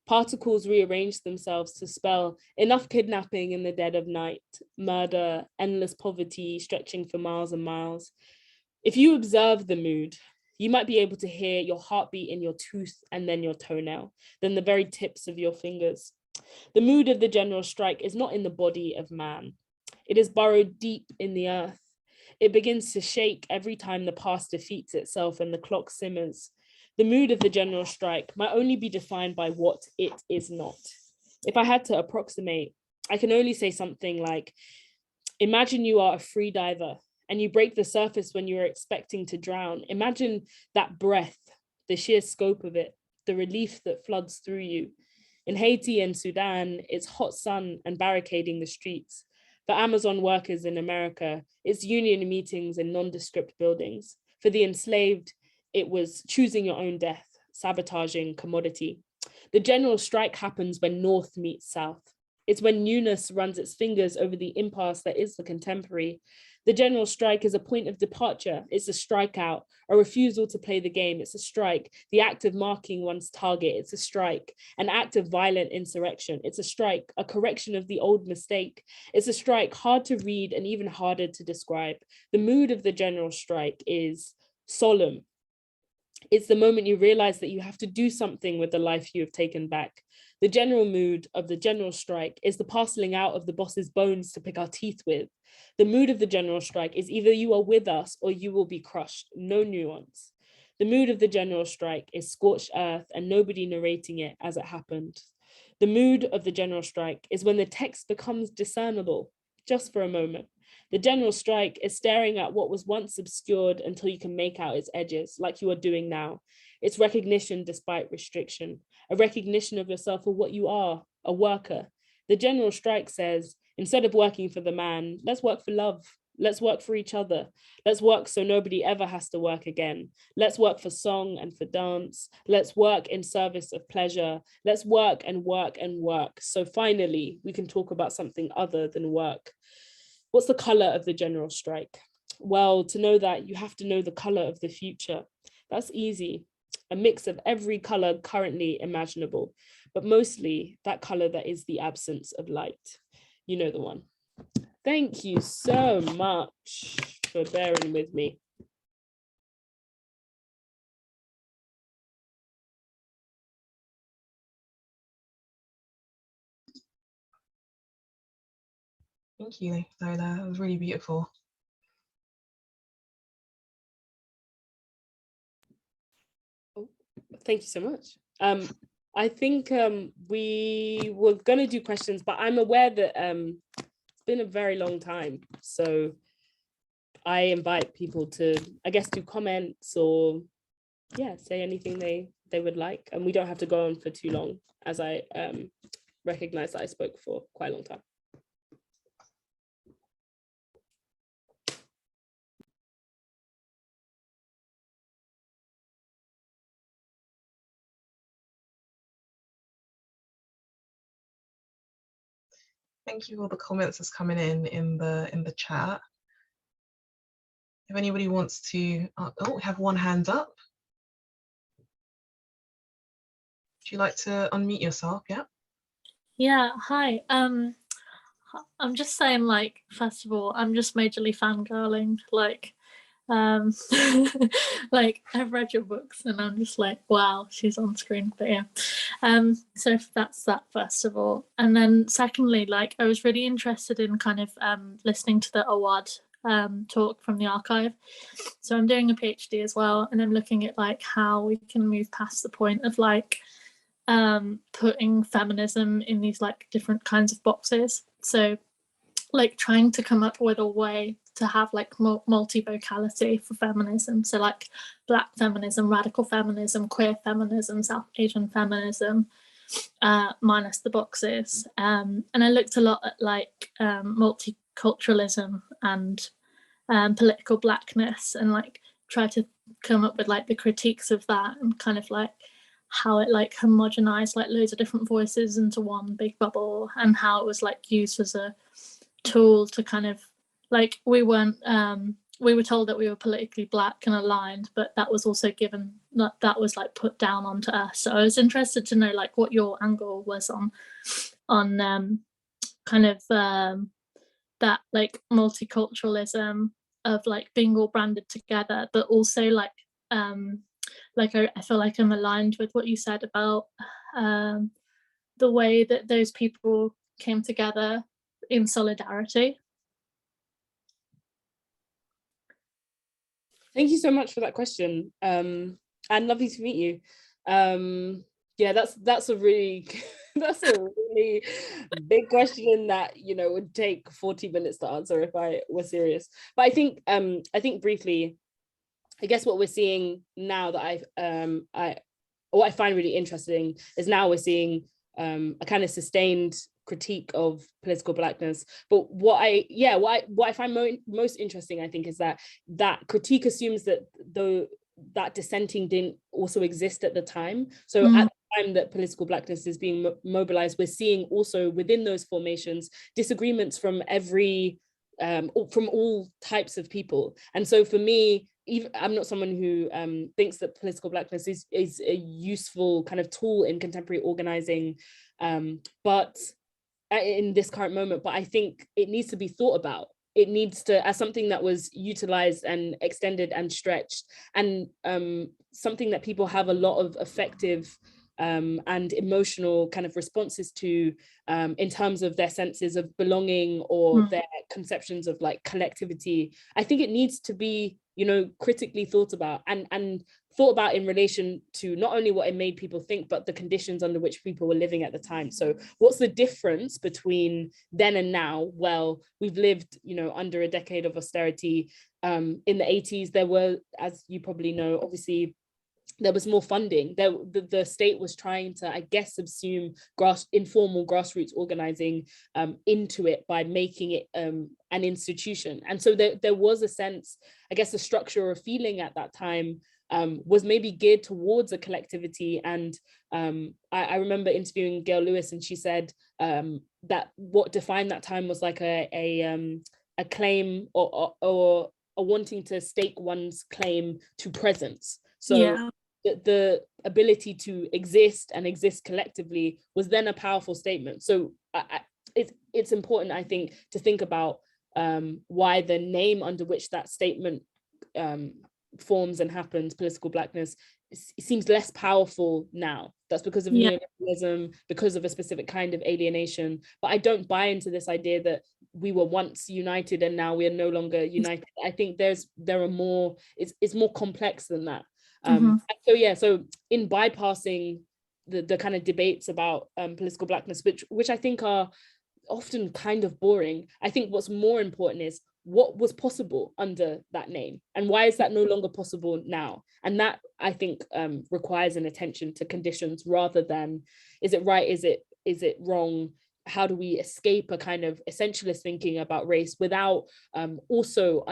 Particles rearrange themselves to spell enough kidnapping in the dead of night, murder, endless poverty stretching for miles and miles. If you observe the mood, you might be able to hear your heartbeat in your tooth and then your toenail, then the very tips of your fingers. The mood of the general strike is not in the body of man. It is burrowed deep in the earth. It begins to shake every time the past defeats itself and the clock simmers. The mood of the general strike might only be defined by what it is not. If I had to approximate, I can only say something like, imagine you are a free diver and you break the surface when you are expecting to drown. Imagine that breath, the sheer scope of it, the relief that floods through you. In Haiti and Sudan, it's hot sun and barricading the streets. For Amazon workers in America, it's union meetings in nondescript buildings. For the enslaved, it was choosing your own death, sabotaging commodity. The general strike happens when North meets South. It's when newness runs its fingers over the impasse that is the contemporary. The general strike is a point of departure. It's a strikeout, a refusal to play the game. It's a strike, the act of marking one's target. It's a strike, an act of violent insurrection. It's a strike, a correction of the old mistake. It's a strike hard to read and even harder to describe. The mood of the general strike is solemn. It's the moment you realize that you have to do something with the life you have taken back. The general mood of the general strike is the parceling out of the boss's bones to pick our teeth with. The mood of the general strike is either you are with us or you will be crushed, no nuance. The mood of the general strike is scorched earth and nobody narrating it as it happened. The mood of the general strike is when the text becomes discernible, just for a moment. The general strike is staring at what was once obscured until you can make out its edges, like you are doing now. It's recognition despite restriction, a recognition of yourself for what you are, a worker. The general strike says, instead of working for the man, let's work for love. Let's work for each other. Let's work so nobody ever has to work again. Let's work for song and for dance. Let's work in service of pleasure. Let's work and work and work. So finally, we can talk about something other than work. What's the color of the general strike? Well, to know that, you have to know the color of the future. That's easy. A mix of every color currently imaginable, but mostly that color that is the absence of light. You know the one. Thank you so much for bearing with me. Thank you, Lola. It was really beautiful. Oh, thank you so much. I think we were going to do questions, but I'm aware that it's been a very long time. So I invite people to, I guess, do comments or, yeah, say anything they would like. And we don't have to go on for too long, as I recognize that I spoke for quite a long time. Thank you for all the comments that's coming in the chat. If anybody wants to, oh, we have one hand up. Would you like to unmute yourself? Yeah. Yeah, hi. I'm just saying, like, first of all, I'm just majorly fangirling. Like, like I've read your books and I'm just like, wow, she's on screen. But yeah, so that's that first of all. And then secondly, like I was really interested in kind of listening to the award talk from the archive. So I'm doing a PhD as well, and I'm looking at like how we can move past the point of like putting feminism in these like different kinds of boxes. So like trying to come up with a way to have like multi-vocality for feminism. So like Black feminism, radical feminism, queer feminism, South Asian feminism, minus the boxes. And I looked a lot at like multiculturalism and political Blackness, and like try to come up with like the critiques of that, and kind of like how it like homogenized like loads of different voices into one big bubble, and how it was like used as a tool to kind of like, we weren't we were told that we were politically Black and aligned, but that was also given that was like put down onto us. So I was interested to know like what your angle was on kind of that like multiculturalism of like being all branded together, but also like I feel like I'm aligned with what you said about the way that those people came together in solidarity. Thank you so much for that question. And lovely to meet you. Yeah, that's a really that's a really big question that, you know, would take 40 minutes to answer if I were serious. But I think briefly, I guess what we're seeing now that what I find really interesting is now we're seeing a kind of sustained critique of political Blackness. But what I find most interesting, I think, is that critique assumes that that dissenting didn't also exist at the time. So at the time that political Blackness is being mobilized, we're seeing also within those formations disagreements from from all types of people. And so for me, I'm not someone who thinks that political Blackness is a useful kind of tool in contemporary organizing, but in this current moment, but I think it needs to be thought about. It needs to, as something that was utilized and extended and stretched, and something that people have a lot of effective and emotional kind of responses to, in terms of their senses of belonging or their conceptions of like collectivity. I think it needs to be, you know, critically thought about and thought about in relation to not only what it made people think, but the conditions under which people were living at the time. So what's the difference between then and now? Well, we've lived, you know, under a decade of austerity. In the 80s, there were, as you probably know, obviously, there was more funding. The state was trying to, I guess, subsume informal grassroots organizing into it by making it an institution. And so there was a sense, I guess, the structure or feeling at that time was maybe geared towards a collectivity. And I remember interviewing Gail Lewis, and she said that what defined that time was like a claim or a wanting to stake one's claim to presence. So yeah, the ability to exist and exist collectively was then a powerful statement. So it's important, I think, to think about why the name under which that statement forms and happens, political Blackness, it seems less powerful now. That's because of Yeah. neoliberalism, because of a specific kind of alienation. But I don't buy into this idea that we were once united and now we are no longer united. I think there are more, it's more complex than that. So in bypassing the kind of debates about political blackness, which I think are often kind of boring, I think what's more important is what was possible under that name and why is that no longer possible now. And that, I think, requires an attention to conditions rather than is it right, is it wrong, how do we escape a kind of essentialist thinking about race without also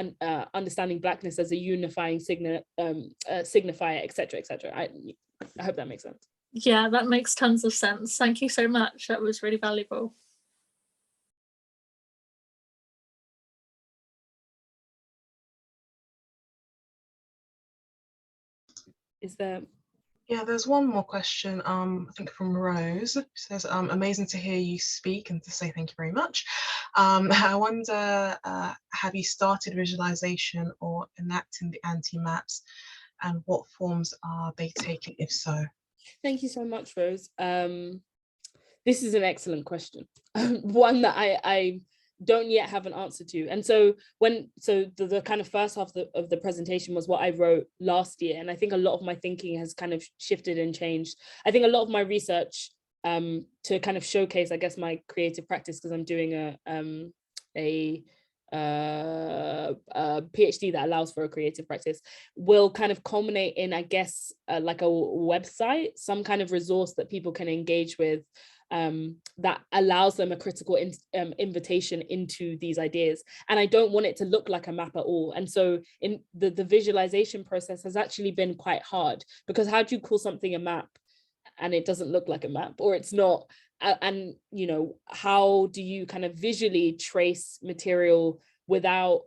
understanding blackness as a unifying signifier, etc., etc. I hope that makes sense. Yeah, that makes tons of sense. Thank you so much. That was really valuable. Is there? Yeah, there's one more question, I think from Rose. She says, amazing to hear you speak and to say thank you very much. I wonder, have you started visualization or enacting the anti-maps, and what forms are they taking if so? Thank you so much, Rose. This is an excellent question. One that I don't yet have an answer to. And so the kind of first half of the presentation was what I wrote last year. And I think a lot of my thinking has kind of shifted and changed. I think a lot of my research to kind of showcase, I guess, my creative practice, because I'm doing a PhD that allows for a creative practice, will kind of culminate in, I guess, like a website, some kind of resource that people can engage with, that allows them a critical invitation into these ideas. And I don't want it to look like a map at all. And so in the visualization process has actually been quite hard, because how do you call something a map and it doesn't look like a map, or it's not, and you know, how do you kind of visually trace material without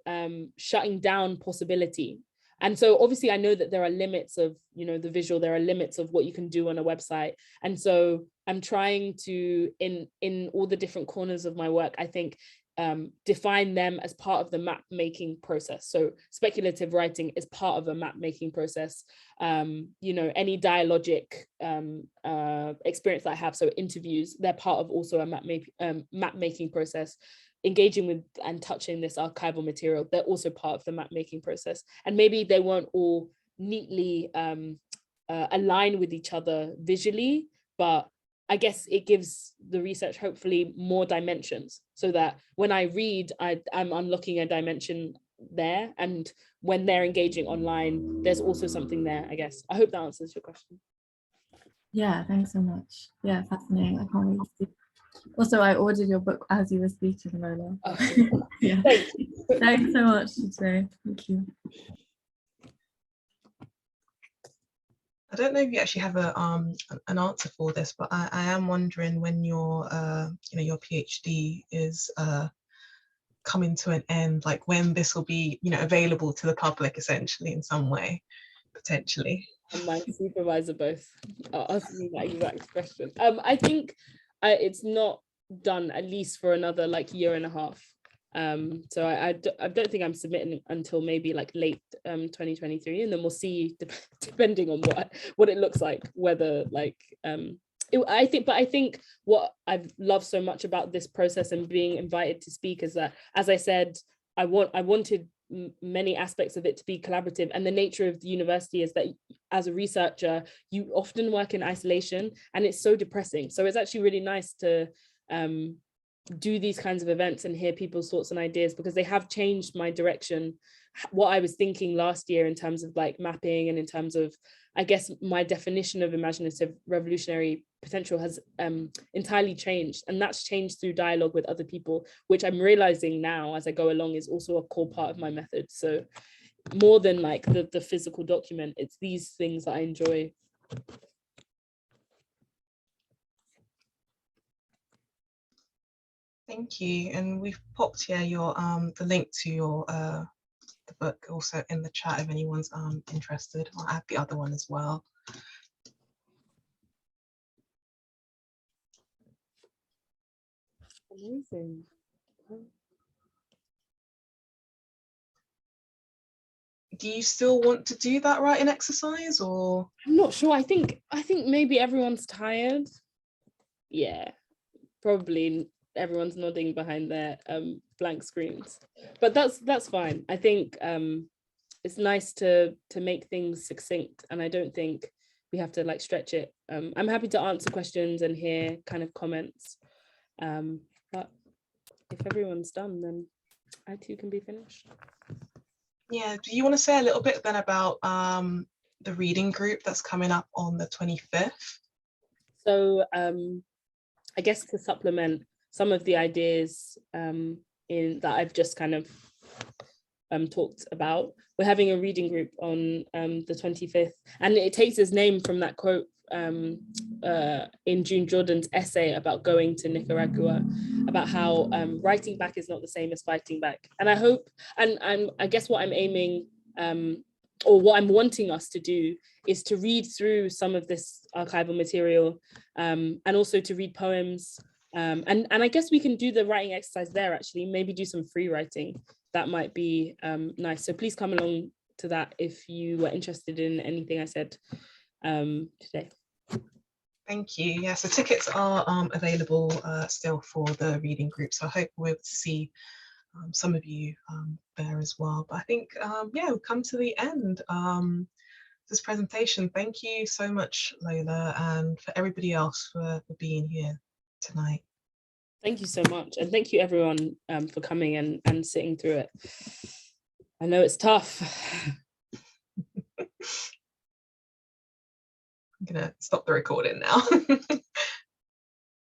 shutting down possibility? And so obviously I know that there are limits of, you know, the visual, there are limits of what you can do on a website. And so I'm trying to, in all the different corners of my work, I think, define them as part of the map making process. So speculative writing is part of a map making process. You know, any dialogic experience that I have, so interviews, they're part of also a map making process. Engaging with and touching this archival material, they're also part of the map making process. And maybe they won't all neatly align with each other visually, but I guess it gives the research hopefully more dimensions, so that when I read, I'm unlocking a dimension there, and when they're engaging online, there's also something there, I guess. I hope that answers your question. Yeah, thanks so much. Yeah, fascinating. I can't wait to see. Also, I ordered your book as you were speaking, Lola. Oh. Yeah. Thanks so much today. Thank you. I don't know if you actually have an answer for this, but I am wondering when your your PhD is coming to an end, like when this will be available to the public, essentially, in some way, potentially. And my supervisor both asked me that exact question. I think it's not done at least for another like year and a half. So I don't think I'm submitting until maybe like late 2023, and then we'll see depending on what it looks like, whether like I think what I've loved so much about this process and being invited to speak is that, as I said, I wanted many aspects of it to be collaborative, and the nature of the university is that as a researcher you often work in isolation, and it's so depressing. So it's actually really nice to do these kinds of events and hear people's thoughts and ideas, because they have changed my direction, what I was thinking last year in terms of like mapping, and in terms of, I guess, my definition of imaginative revolutionary potential has entirely changed. And that's changed through dialogue with other people, which I'm realizing now as I go along is also a core part of my method. So more than like the physical document, it's these things that I enjoy. Thank you. And we've popped here your the link to your the book also in the chat if anyone's interested. I'll add the other one as well. Amazing. do you still want to do that writing exercise, or? I'm not sure. I think maybe everyone's tired. Yeah, probably everyone's nodding behind their blank screens, but that's fine. I think it's nice to make things succinct, and I don't think we have to like stretch it. I'm happy to answer questions and hear kind of comments, but if everyone's done, then I too can be finished. Yeah, do you want to say a little bit then about the reading group that's coming up on the 25th? So I guess to supplement some of the ideas in that I've just kind of talked about, we're having a reading group on the 25th, and it takes its name from that quote in June Jordan's essay about going to Nicaragua, about how writing back is not the same as fighting back. And I hope, and I guess what I'm aiming or what I'm wanting us to do is to read through some of this archival material, and also to read poems. And I guess we can do the writing exercise there, actually, maybe do some free writing. That might be nice. So please come along to that if you were interested in anything I said today. Thank you. Yeah, so tickets are available still for the reading group. So I hope we'll see some of you there as well. But I think, yeah, we've come to the end of this presentation. Thank you so much, Lola, and for everybody else for being here tonight. Thank you so much. And thank you everyone for coming and sitting through it. I know it's tough. I'm gonna stop the recording now.